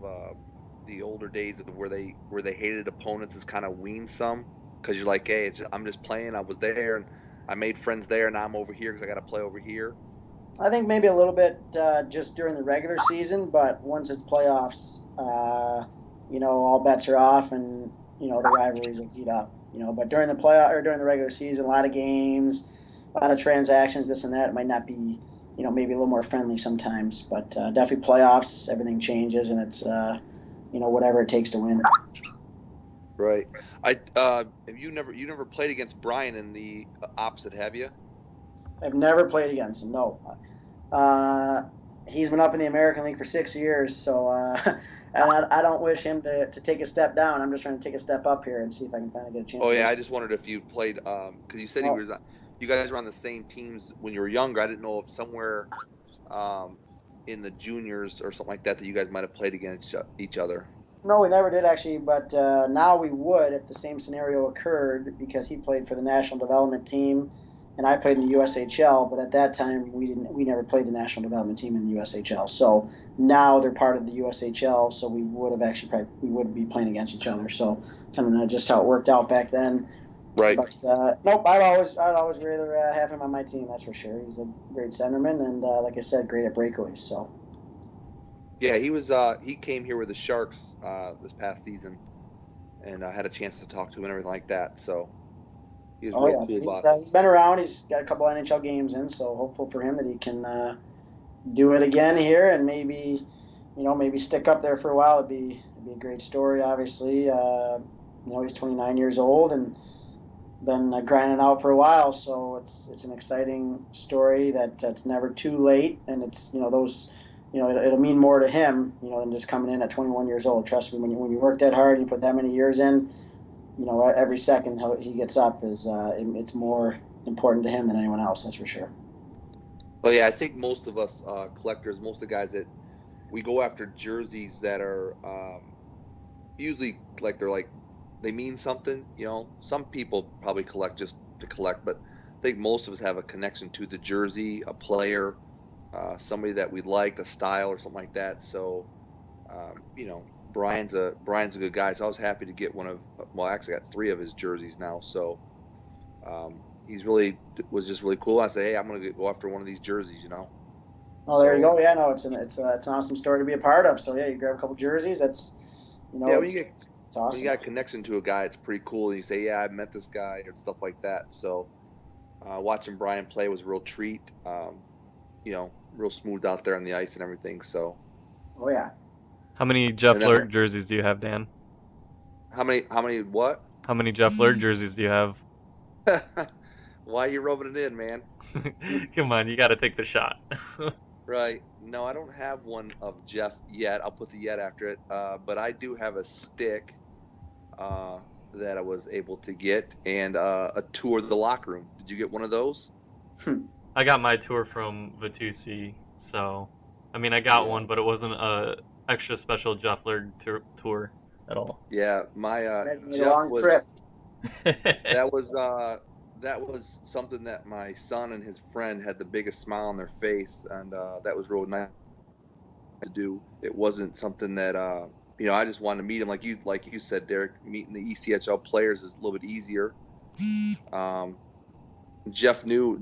[SPEAKER 5] the older days of where they hated opponents is kind of weaned some? Because you're like, hey, I'm just playing. I was there and I made friends there, and now I'm over here because I got to play over here.
[SPEAKER 4] I think maybe a little bit just during the regular season, but once it's playoffs, all bets are off, and the rivalries will heat up. But during the during the regular season, a lot of games, a lot of transactions, this and that. It might not be, maybe a little more friendly sometimes, but definitely playoffs, everything changes, and it's whatever it takes to win.
[SPEAKER 5] Right. You never played against Brian in the opposite, have you?
[SPEAKER 4] I've never played against him. No. He's been up in the American League for 6 years, so and I don't wish him to take a step down. I'm just trying to take a step up here and see if I can finally get a chance.
[SPEAKER 5] Oh yeah, I just wondered if you played because you said you guys were on the same teams when you were younger. I didn't know if somewhere in the juniors or something like that you guys might have played against each other.
[SPEAKER 4] No, we never did actually, but now we would if the same scenario occurred, because he played for the national development team and I played in the USHL, but at that time we never played the national development team in the USHL. So now they're part of the USHL, so we would be playing against each other. So kind of just how it worked out back then.
[SPEAKER 5] Right.
[SPEAKER 4] But nope, I'd always rather have him on my team. That's for sure. He's a great centerman and like I said, great at breakaways. So.
[SPEAKER 5] Yeah, he came here with the Sharks this past season, and I had a chance to talk to him and everything like that. So. He was real cool about it.
[SPEAKER 4] He's been around. He's got a couple NHL games in, so hopeful for him that he can do it again here and maybe stick up there for a while. It'd be a great story. Obviously, he's 29 years old and been grinding out for a while, so it's an exciting story that it's never too late, and it's it'll mean more to him than just coming in at 21 years old. Trust me, when you work that hard and you put that many years in. Every second how he gets up is it's more important to him than anyone else. That's for sure.
[SPEAKER 5] Oh yeah, I think most of us collectors, most of the guys that we go after jerseys that are usually like they mean something. You know, some people probably collect just to collect, but I think most of us have a connection to the jersey, a player, somebody that we liked, a style or something like that. So, you know, Brian's a good guy. So I was happy to get one of well, I actually got 3 of his jerseys now. So he's really was just really cool. I say, hey, I'm gonna go after one of these jerseys. You know.
[SPEAKER 4] Oh, there you
[SPEAKER 5] So
[SPEAKER 4] go. Yeah, no, it's an awesome story to be a part of. So yeah, you grab a couple jerseys. That's
[SPEAKER 5] yeah,
[SPEAKER 4] it's
[SPEAKER 5] when you
[SPEAKER 4] awesome.
[SPEAKER 5] got a connection to a guy, it's pretty cool. And you say, yeah, I met this guy or stuff like that. So watching Brian play was a real treat. You know, real smooth out there on the ice and everything. So,
[SPEAKER 4] Oh yeah.
[SPEAKER 3] How many Jeff
[SPEAKER 5] and then
[SPEAKER 3] Lerg jerseys do you have, Dan?
[SPEAKER 5] how many what?
[SPEAKER 3] How many Jeff Lerg jerseys do you have?
[SPEAKER 5] Why are you rubbing it in, man?
[SPEAKER 3] Come on, you got to take the shot.
[SPEAKER 5] Right. No, I don't have one of Jeff yet. I'll put the yet after it. But I do have a stick uh, that I was able to get and a tour of the locker room. Did you get one of those?
[SPEAKER 3] I got my tour from Vitusi, so I mean I got
[SPEAKER 5] Yeah.
[SPEAKER 3] one, but it wasn't a extra special Jeff Lerg tour at all.
[SPEAKER 5] Yeah, my
[SPEAKER 4] Imagine a
[SPEAKER 5] Jeff
[SPEAKER 4] long trip.
[SPEAKER 5] that was that was something that my son and his friend had the biggest smile on their face, and that was real nice to do. It wasn't something that you know, I just wanted to meet him like you said, Derek. Meeting the ECHL players is a little bit easier. Um, Jeff knew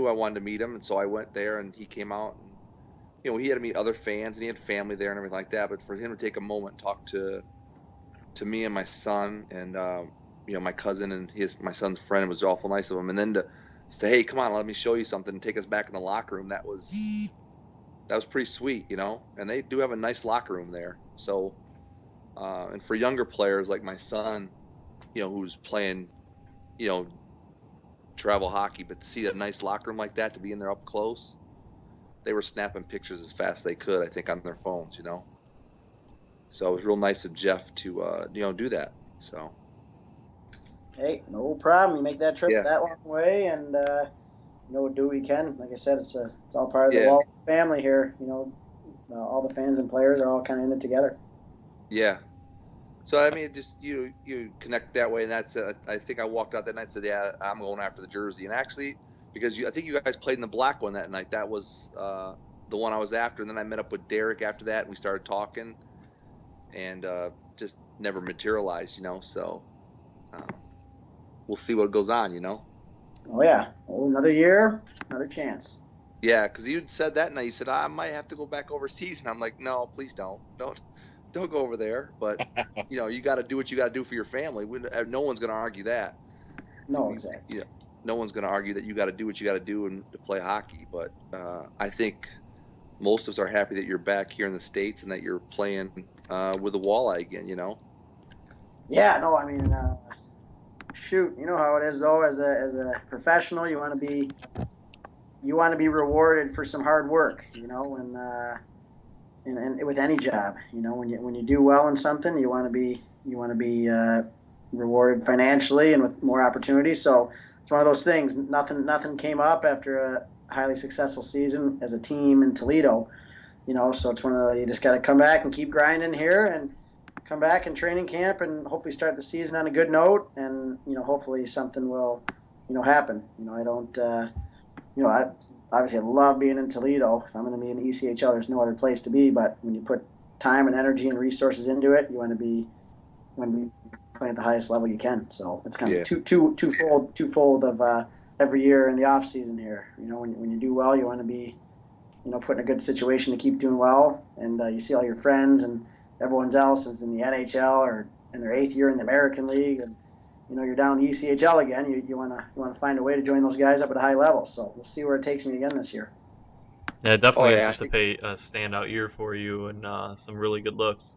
[SPEAKER 5] I wanted to meet him, and so I went there, and he came out, and you know, he had to meet other fans, and he had family there and everything like that. But for him to take a moment and talk to me and my son and you know, my cousin and my son's friend, was awful nice of him. And then to say, hey, come on, let me show you something, and take us back in the locker room, that was pretty sweet, you know. And they do have a nice locker room there. So and for younger players like my son, you know, who's playing, you know, travel hockey, but to see a nice locker room like that, to be in there up close, they were snapping pictures as fast as they could, I think, on their phones, you know. So it was real nice of Jeff to you know, do that. So
[SPEAKER 4] Hey, no problem. You make that trip
[SPEAKER 5] yeah,
[SPEAKER 4] that long way, and we'll do what we can. Like I said, it's all part of the
[SPEAKER 5] yeah,
[SPEAKER 4] Wall family here. All the fans and players are all kind of in it together.
[SPEAKER 5] yeah. So I mean, just you connect that way, and that's I think I walked out that night and said, yeah, I'm going after the jersey. And actually, because I think you guys played in the black one that night, that was the one I was after. And then I met up with Derek after that, and we started talking, and just never materialized, you know. So we'll see what goes on, you know.
[SPEAKER 4] Oh yeah, another year, another chance.
[SPEAKER 5] Yeah, because you'd said that night, you said I might have to go back overseas, and I'm like, no, please don't go over there. But you know, you got to do what you got to do for your family. No one's going to argue that.
[SPEAKER 4] No, exactly.
[SPEAKER 5] You know, no one's going to argue that you got to do what you got to do and to play hockey. But I think most of us are happy that you're back here in the States and that you're playing with the walleye again. You know.
[SPEAKER 4] Yeah, no, I mean, shoot, you know how it is though. As a professional, you want to be rewarded for some hard work. And with any job, when you do well in something, you want to be rewarded financially and with more opportunities. So it's one of those things. Nothing came up after a highly successful season as a team in Toledo. So it's one of the, you just got to come back and keep grinding here and come back in training camp and hopefully start the season on a good note. And hopefully something will happen. I don't. I obviously I love being in Toledo. If I'm going to be in the ECHL, there's no other place to be. But when you put time and energy and resources into it, you want to be playing at the highest level you can. So it's kind of twofold of every year in the off season here. When you do well, you want to be put in a good situation to keep doing well. And you see all your friends and everyone else is in the NHL or in their 8th year in the American League, and you're down in the ECHL again. You want to find a way to join those guys up at a high level. So we'll see where it takes me again this year.
[SPEAKER 3] Yeah, definitely
[SPEAKER 5] Oh, yeah,
[SPEAKER 3] anticipate a standout year for you and some really good looks.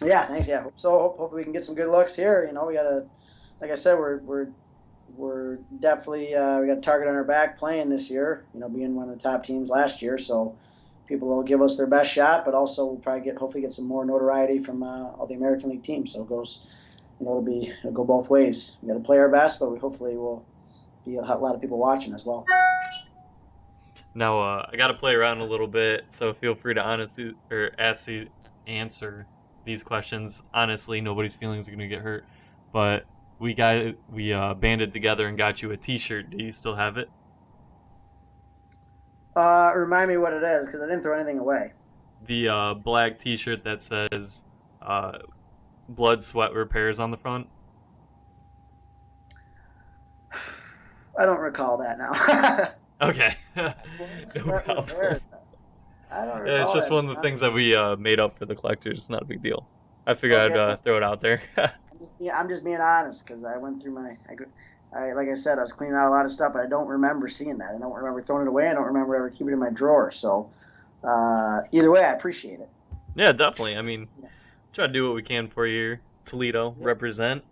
[SPEAKER 4] Yeah, thanks. Yeah, hopefully we can get some good looks here. We gotta, like I said, we're definitely we got a target on our back playing this year. Being one of the top teams last year, so people will give us their best shot, but also we'll probably hopefully get some more notoriety from all the American League teams. So it goes, it'll go both ways. We got to play our best, but we hopefully will be a lot of people watching as well.
[SPEAKER 3] Now, I got to play around a little bit, so feel free to honestly or answer these questions. Honestly, nobody's feelings are gonna get hurt, but we banded together and got you a T-shirt. Do you still have it?
[SPEAKER 4] Remind me what it is, because I didn't throw anything away.
[SPEAKER 3] The black T-shirt that says "Blood, Sweat, Repairs" on the front.
[SPEAKER 4] I don't recall that now.
[SPEAKER 3] Okay.
[SPEAKER 4] No problem. I don't recall.
[SPEAKER 3] Yeah, it's just
[SPEAKER 4] that.
[SPEAKER 3] one of the things that we made up for the collectors. It's not a big deal. I figured I'd throw it out there.
[SPEAKER 4] I'm just being honest, because I went through like I said, I was cleaning out a lot of stuff, but I don't remember seeing that. I don't remember throwing it away. I don't remember ever keeping it in my drawer. So either way, I appreciate it.
[SPEAKER 3] Yeah, definitely. I mean, try to do what we can for you. Toledo, represent.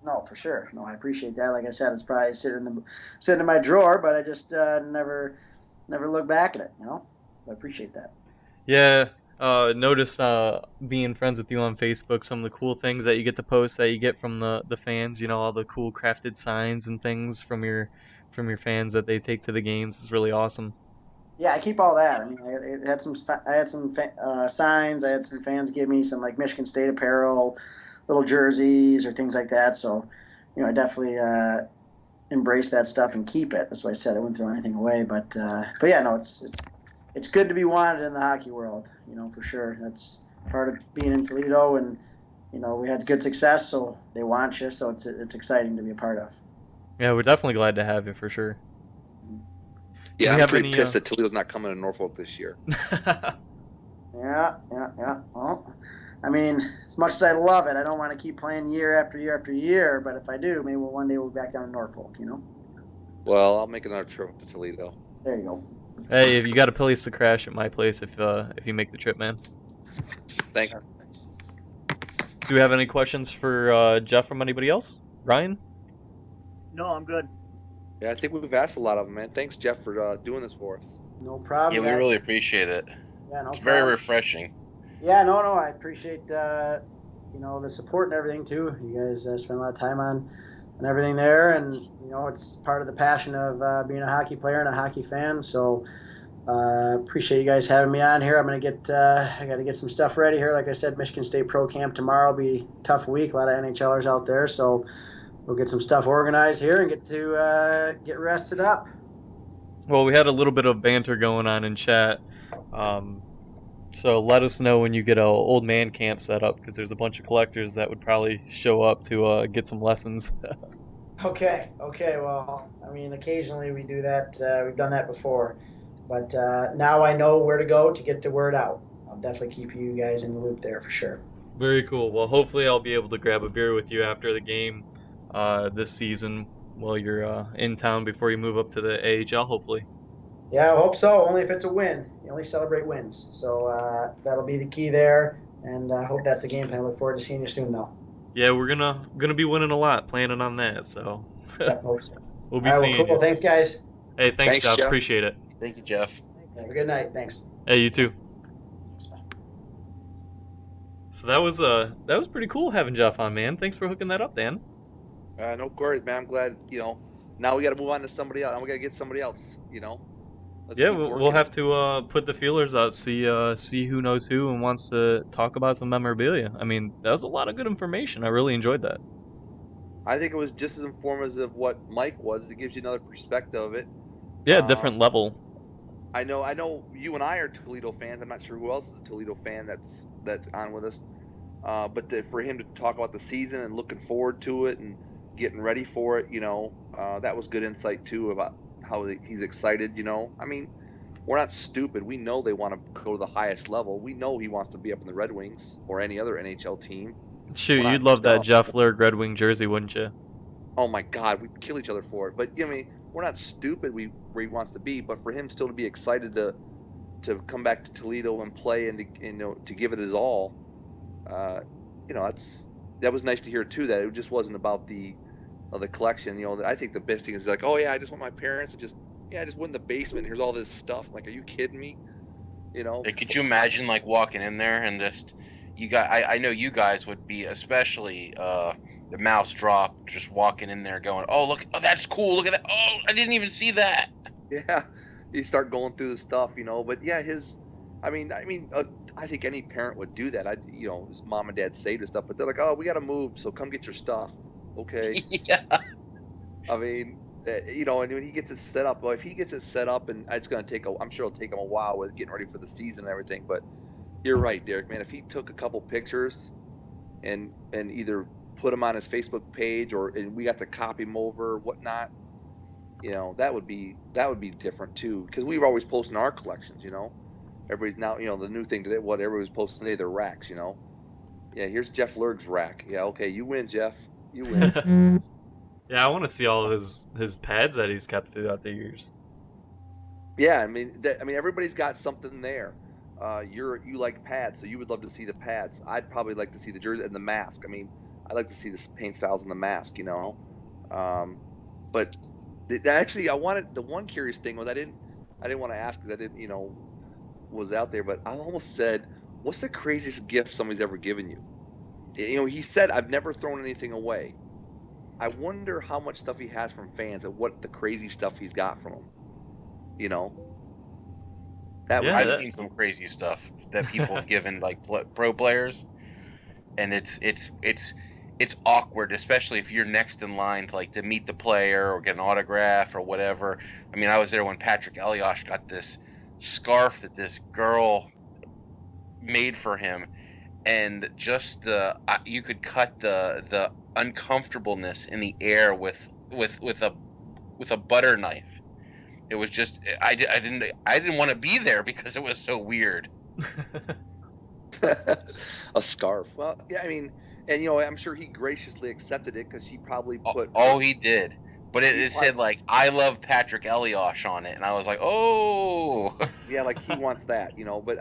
[SPEAKER 4] No, for sure. No, I appreciate that. Like I said, it's probably sitting in my drawer, but I just never look back at it. I appreciate that.
[SPEAKER 3] Yeah, notice being friends with you on Facebook, some of the cool things that you get to post that you get from the fans. All the cool crafted signs and things from your fans that they take to the games. It's really awesome.
[SPEAKER 4] Yeah, I keep all that. I mean, I had some signs. I had some fans give me some like Michigan State apparel, little jerseys or things like that. So, I definitely embrace that stuff and keep it. That's why I said I wouldn't throw anything away. But yeah, no, it's good to be wanted in the hockey world. For sure. That's part of being in Toledo, and we had good success, so they want you. So it's exciting to be a part of.
[SPEAKER 3] Yeah, we're definitely glad to have you for sure.
[SPEAKER 5] Yeah, I'm pretty pissed that Toledo's not coming to Norfolk this year.
[SPEAKER 4] Yeah. Well, I mean, as much as I love it, I don't want to keep playing year after year after year. But if I do, maybe one day we'll be back down to Norfolk.
[SPEAKER 5] Well, I'll make another trip to Toledo.
[SPEAKER 4] There you go.
[SPEAKER 3] Hey, if you got a place to crash at my place, if you make the trip, man.
[SPEAKER 5] Thanks.
[SPEAKER 3] Do we have any questions for Jeff from anybody else? Ryan?
[SPEAKER 7] No, I'm good.
[SPEAKER 5] Yeah, I think we've asked a lot of them, man. Thanks, Jeff, for doing this for us.
[SPEAKER 4] No problem.
[SPEAKER 6] Yeah, we really appreciate it.
[SPEAKER 4] Yeah, no
[SPEAKER 6] it's
[SPEAKER 4] problem.
[SPEAKER 6] very refreshing.
[SPEAKER 4] Yeah, no, I appreciate the support and everything too. You guys spend a lot of time on everything there, and it's part of the passion of being a hockey player and a hockey fan. So appreciate you guys having me on here. I'm gonna I got to get some stuff ready here. Like I said, Michigan State Pro Camp tomorrow will be a tough week. A lot of NHLers out there, so we'll get some stuff organized here and get rested up.
[SPEAKER 3] Well, we had a little bit of banter going on in chat. So let us know when you get a old man camp set up, because there's a bunch of collectors that would probably show up to get some lessons.
[SPEAKER 4] Okay. Well, I mean, occasionally we do that. We've done that before. But now I know where to go to get the word out. I'll definitely keep you guys in the loop there for sure.
[SPEAKER 3] Very cool. Well, hopefully I'll be able to grab a beer with you after the game this season while you're in town before you move up to the AHL, hopefully.
[SPEAKER 4] Yeah, I hope so. Only if it's a win. You only celebrate wins. So that'll be the key there. And I hope that's the game plan. I look forward to seeing you soon, though.
[SPEAKER 3] Yeah, we're gonna be winning a lot, planning on that. So
[SPEAKER 4] yeah, hope so.
[SPEAKER 3] We'll be seeing
[SPEAKER 4] cool.
[SPEAKER 3] you.
[SPEAKER 4] Thanks, guys.
[SPEAKER 3] Hey, thanks, Jeff. Appreciate it.
[SPEAKER 6] Thank you, Jeff.
[SPEAKER 4] Have a good night. Thanks.
[SPEAKER 3] Hey, you too. So that was pretty cool having Jeff on, man. Thanks for hooking that up, Dan.
[SPEAKER 5] No worries, man. I'm glad. Now we got to move on to somebody else. Now we got to get somebody else.
[SPEAKER 3] Yeah, we'll have to put the feelers out, see who knows who and wants to talk about some memorabilia. I mean, that was a lot of good information. I really enjoyed that.
[SPEAKER 5] I think it was just as informative of what Mike was. It gives you another perspective of it.
[SPEAKER 3] Yeah, different level.
[SPEAKER 5] I know you and I are Toledo fans. I'm not sure who else is a Toledo fan that's on with us. But for him to talk about the season and looking forward to it and getting ready for it, that was good insight too about how he's excited. I mean, we're not stupid. We know they want to go to the highest level. We know he wants to be up in the Red Wings or any other NHL team.
[SPEAKER 3] Shoot, you'd love that Jeff Lerg Red Wing jersey, wouldn't you?
[SPEAKER 5] Oh my God, we'd kill each other for it. But I mean, we're not stupid. Where he wants to be, but for him still to be excited to come back to Toledo and play and to give it his all, that was nice to hear too. That it just wasn't about the collection. I think the best thing is like, oh yeah, I just want my parents to just went in the basement. Here's all this stuff. Like, are you kidding me?
[SPEAKER 6] Could you imagine like walking in there and just I know you guys would be, especially the mouse drop, just walking in there going, oh look, oh that's cool, look at that, oh I didn't even see that.
[SPEAKER 5] Yeah, you start going through the stuff, But yeah, I think any parent would do that. His mom and dad say this stuff, but they're like, "Oh, we got to move, so come get your stuff." Okay.
[SPEAKER 6] Yeah.
[SPEAKER 5] I mean, and when he gets it set up, well, if he gets it set up, and it's going to I'm sure it'll take him a while with getting ready for the season and everything. But you're right, Derek, man. If he took a couple pictures and either put them on his Facebook page and we got to copy them over or whatnot, that would be different too. Because we were always posting our collections, Everybody's now, the new thing today, what everybody's posting today, their racks, Yeah, here's Jeff Lerg's rack. Yeah, okay, you win, Jeff. You win.
[SPEAKER 3] Yeah, I want to see all of his pads that he's kept throughout the years.
[SPEAKER 5] Yeah, everybody's got something there. You like pads, so you would love to see the pads. I'd probably like to see the jersey and the mask. I like to see the paint styles and the mask, But actually, I wanted the one curious thing was I didn't want to ask because I didn't, was out there, but I almost said, "What's the craziest gift somebody's ever given you?" He said, "I've never thrown anything away." I wonder how much stuff he has from fans and what the crazy stuff he's got from them.
[SPEAKER 6] I've seen some crazy stuff that people have given like pro players, and it's awkward, especially if you're next in line to meet the player or get an autograph or whatever. I was there when Patrick Elias got this scarf that this girl made for him, and just you could cut the uncomfortableness in the air with a butter knife. It was just I didn't want to be there because it was so weird.
[SPEAKER 5] A scarf. Well, yeah, and I'm sure he graciously accepted it because he probably put.
[SPEAKER 6] Oh, he did. But it said "I love Patrick Elias" on it, and I was like, "Oh."
[SPEAKER 5] Yeah, he wants that, But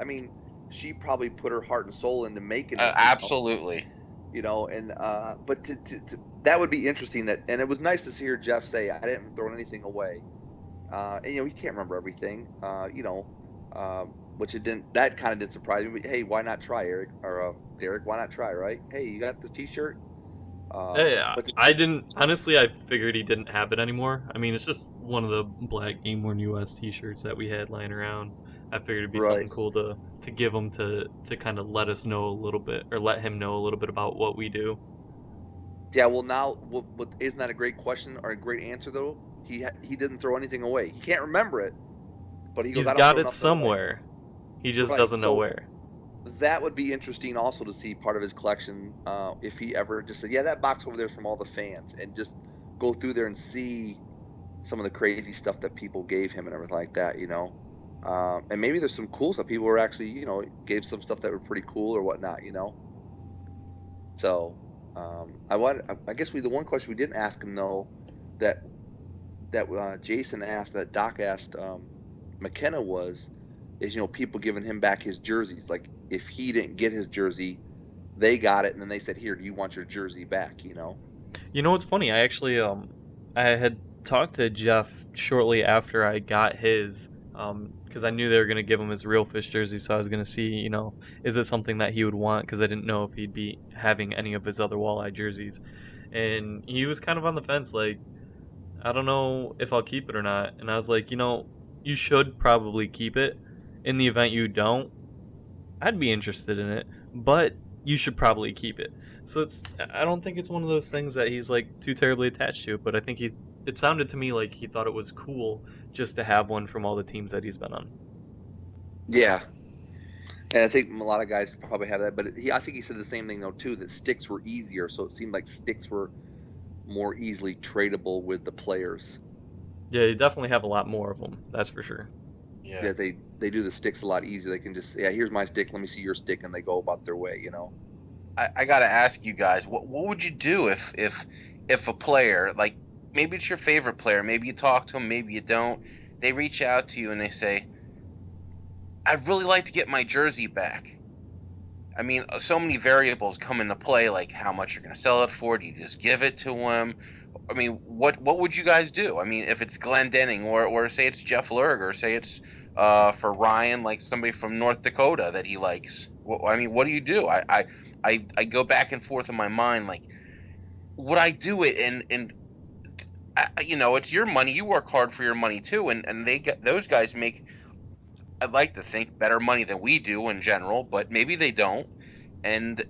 [SPEAKER 5] she probably put her heart and soul into making it.
[SPEAKER 6] Absolutely.
[SPEAKER 5] And but to that would be interesting. And it was nice to hear Jeff say, "I didn't throw anything away." And he can't remember everything. Which that kind of didn't surprise me. But hey, why not try, Eric or Derek? Why not try, right? Hey, you got the T-shirt.
[SPEAKER 3] I didn't honestly. I figured he didn't have it anymore. It's just one of the black GameWorn.us T-shirts that we had lying around. I figured it'd be something cool to give him to kind of let us know a little bit, or let him know a little bit about what we do.
[SPEAKER 5] Yeah, well now, isn't that a great question or a great answer though? He didn't throw anything away. He can't remember it, but he's
[SPEAKER 3] got it somewhere. He just doesn't know where.
[SPEAKER 5] That would be interesting also to see part of his collection if he ever just said, "Yeah, that box over there is from all the fans," and just go through there and see some of the crazy stuff that people gave him and everything like that, and maybe there's some cool stuff. People were actually, gave some stuff that were pretty cool or whatnot, So, I guess the one question we didn't ask him though, that Jason asked, that Doc asked McKenna is people giving him back his jerseys. Like if he didn't get his jersey, they got it, and then they said, "Here, do you want your jersey back?"
[SPEAKER 3] What's funny? I actually I had talked to Jeff shortly after I got his, because I knew they were gonna give him his Real Fish jersey, so I was gonna see, is it something that he would want? Because I didn't know if he'd be having any of his other Walleye jerseys, and he was kind of on the fence, like, I don't know if I'll keep it or not. And I was like, you should probably keep it. In the event you don't, I'd be interested in it, but you should probably keep it. So I don't think it's one of those things that he's too terribly attached to, but I think it sounded to me like he thought it was cool just to have one from all the teams that he's been on.
[SPEAKER 5] Yeah. And I think a lot of guys probably have that, but I think he said the same thing though too, that sticks were easier, so it seemed like sticks were more easily tradable with the players.
[SPEAKER 3] Yeah, you definitely have a lot more of them, that's for sure.
[SPEAKER 5] Yeah, they do the sticks a lot easier. They can just, here's my stick, let me see your stick, and they go about their way,
[SPEAKER 6] I gotta ask you guys, what would you do if a player, like maybe it's your favorite player, maybe you talk to him, maybe you don't, they reach out to you and they say, "I'd really like to get my jersey back." So many variables come into play, like how much you're gonna sell it for. Do you just give it to him? What would you guys do? If it's Glenn Denning, or say it's Jeff Lerg, or say it's for Ryan, like somebody from North Dakota that he likes. What do you do? I go back and forth in my mind, like, would I do it? And it's your money. You work hard for your money too, and those guys make, I'd like to think, better money than we do in general, but maybe they don't. And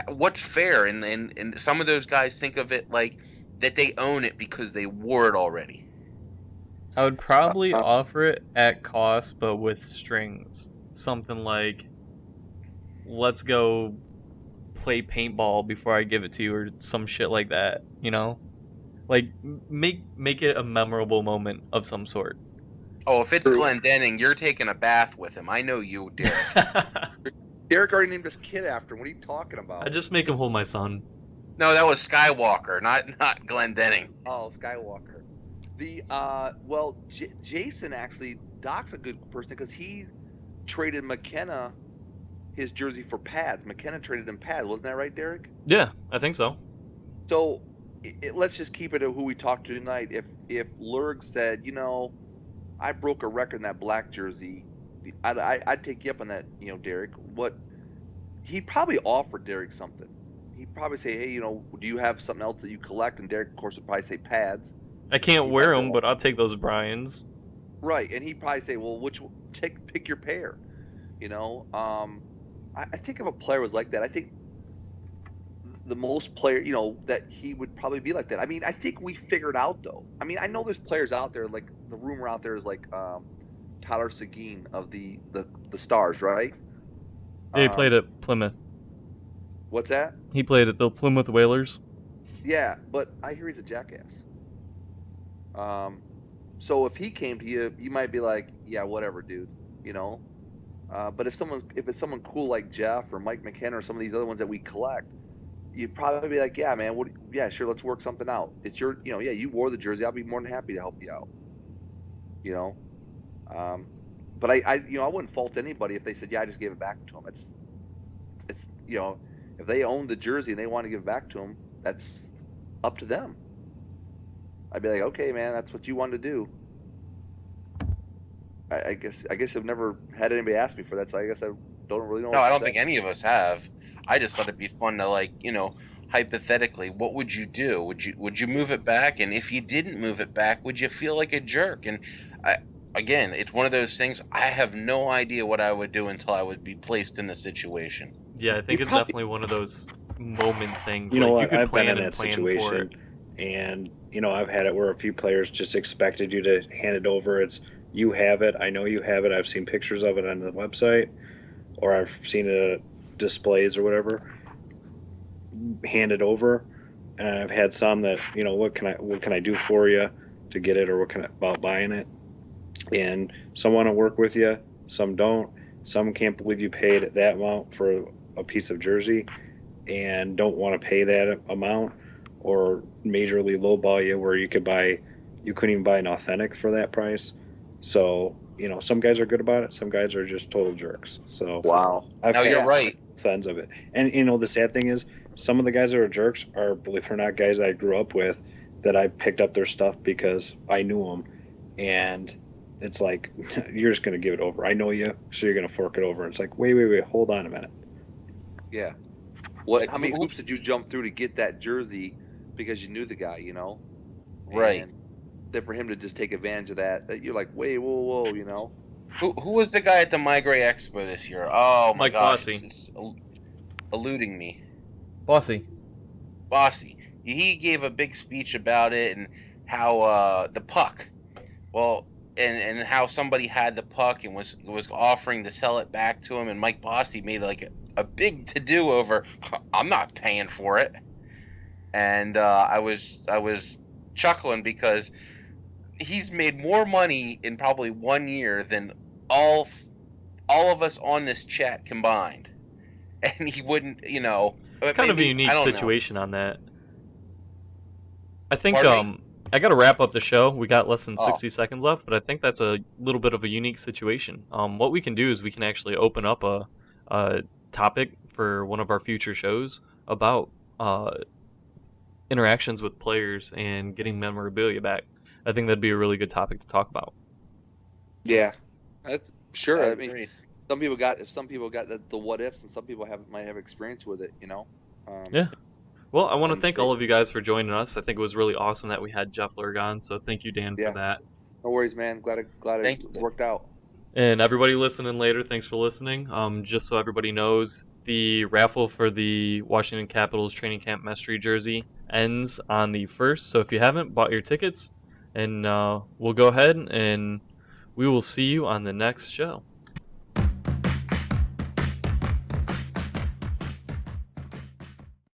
[SPEAKER 6] what's fair? And some of those guys think of it like that they own it because they wore it already.
[SPEAKER 3] I would probably offer it at cost, but with strings. Something like, let's go play paintball before I give it to you, or some shit like that, you know? Like, make it a memorable moment of some sort.
[SPEAKER 6] Oh, if it's Glendenning, you're taking a bath with him. I know you, Derek.
[SPEAKER 5] Derek already named his kid after him. What are you talking about?
[SPEAKER 3] I just make him hold my son.
[SPEAKER 6] No, that was Skywalker, not Glendenning.
[SPEAKER 5] Oh, Skywalker. Jason actually, Doc's a good person because he traded McKenna his jersey for pads. McKenna traded him pads. Wasn't that right, Derek?
[SPEAKER 3] Yeah, I think so.
[SPEAKER 5] So let's just keep it at who we talked to tonight. If Lerg said, I broke a record in that black jersey, I'd take you up on that, Derek. He'd probably offer Derek something. He'd probably say, hey, do you have something else that you collect? And Derek, of course, would probably say pads.
[SPEAKER 3] I can't wear them, but I'll take those Bryans.
[SPEAKER 5] Right, and he'd probably say, well, pick your pair. I think if a player was like that, I think the most player, that he would probably be like that. I mean, I think we figured out, though. I mean, I know there's players out there, like the rumor out there is like Tyler Seguin of the Stars, right?
[SPEAKER 3] Yeah, he played at Plymouth.
[SPEAKER 5] What's that?
[SPEAKER 3] He played at the Plymouth Whalers.
[SPEAKER 5] Yeah, but I hear he's a jackass. So if he came to you, you might be like, yeah, whatever, dude, But if it's someone cool like Jeff or Mike McKenna or some of these other ones that we collect, you'd probably be like, yeah, man, yeah, sure, let's work something out. It's your, yeah, you wore the jersey. I'll be more than happy to help you out. But I wouldn't fault anybody if they said, yeah, I just gave it back to them. It's if they own the jersey and they want to give it back to them, that's up to them. I'd be like, okay, man, that's what you wanted to do. I guess I've never had anybody ask me for that, so I guess I don't really know.
[SPEAKER 6] No, I don't think any of us have. I just thought it'd be fun to hypothetically, what would you do? Would you move it back? And if you didn't move it back, would you feel like a jerk? And again, it's one of those things. I have no idea what I would do until I would be placed in a situation.
[SPEAKER 3] Yeah, I think it's definitely one of those moment things.
[SPEAKER 8] You know what?
[SPEAKER 3] You could
[SPEAKER 8] I've been
[SPEAKER 3] plan
[SPEAKER 8] in
[SPEAKER 3] and
[SPEAKER 8] that
[SPEAKER 3] plan
[SPEAKER 8] situation,
[SPEAKER 3] for it.
[SPEAKER 8] and I've had it where a few players just expected you to hand it over. It's, you have it. I know you have it. I've seen pictures of it on the website, or I've seen it at displays or whatever. Hand it over, and I've had some that, what can I do for you to get it, or about buying it. And some want to work with you, some don't. Some can't believe you paid that amount for a piece of jersey and don't want to pay that amount, or majorly lowball you where you couldn't even buy an authentic for that price. So, some guys are good about it. Some guys are just total jerks. So
[SPEAKER 5] wow.
[SPEAKER 6] You're right.
[SPEAKER 8] Sense of it. And, the sad thing is, some of the guys that are jerks are, believe it or not, guys I grew up with that I picked up their stuff because I knew them. And it's like, you're just going to give it over. I know you, so you're going to fork it over. It's like, wait, hold on a minute.
[SPEAKER 5] Yeah. How many hoops did you jump through to get that jersey because you knew the guy,
[SPEAKER 6] Right.
[SPEAKER 5] And then for him to just take advantage of that, you're like, wait, whoa,
[SPEAKER 6] Who was the guy at the Migrate Expo this year? Oh my
[SPEAKER 3] Mike
[SPEAKER 6] gosh,
[SPEAKER 3] Bossy.
[SPEAKER 6] it's eluding me.
[SPEAKER 3] Bossy.
[SPEAKER 6] He gave a big speech about it and how the puck. Well, and how somebody had the puck and was offering to sell it back to him, and Mike Bossy made like a big to do over, I'm not paying for it. And I was chuckling because he's made more money in probably 1 year than all of us on this chat combined, and he wouldn't,
[SPEAKER 3] Kind of a unique situation on that. I think
[SPEAKER 6] Pardon me?
[SPEAKER 3] I got to wrap up the show. We got less than 60 seconds left, but I think that's a little bit of a unique situation. What we can do is we can actually open up a topic for one of our future shows about interactions with players and getting memorabilia back. I think that'd be a really good topic to talk about.
[SPEAKER 5] Yeah, that's sure.
[SPEAKER 6] I
[SPEAKER 5] I mean,
[SPEAKER 6] agree.
[SPEAKER 5] some people got the what ifs, and some people might have experience with it.
[SPEAKER 3] Yeah. Well, I want to
[SPEAKER 5] And
[SPEAKER 3] thank
[SPEAKER 5] they-
[SPEAKER 3] all of you guys for joining us. I think it was really awesome that we had Jeff Lerg on, so thank you, Dan,
[SPEAKER 5] Yeah.
[SPEAKER 3] for that.
[SPEAKER 5] No worries, man. Glad
[SPEAKER 6] Thank
[SPEAKER 5] it
[SPEAKER 6] you.
[SPEAKER 5] worked out.
[SPEAKER 3] And everybody listening later, thanks for listening. Just so everybody knows, the raffle for the Washington Capitals training camp Mestry jersey ends on the 1st. So if you haven't bought your tickets, and we'll go ahead and we will see you on the next show.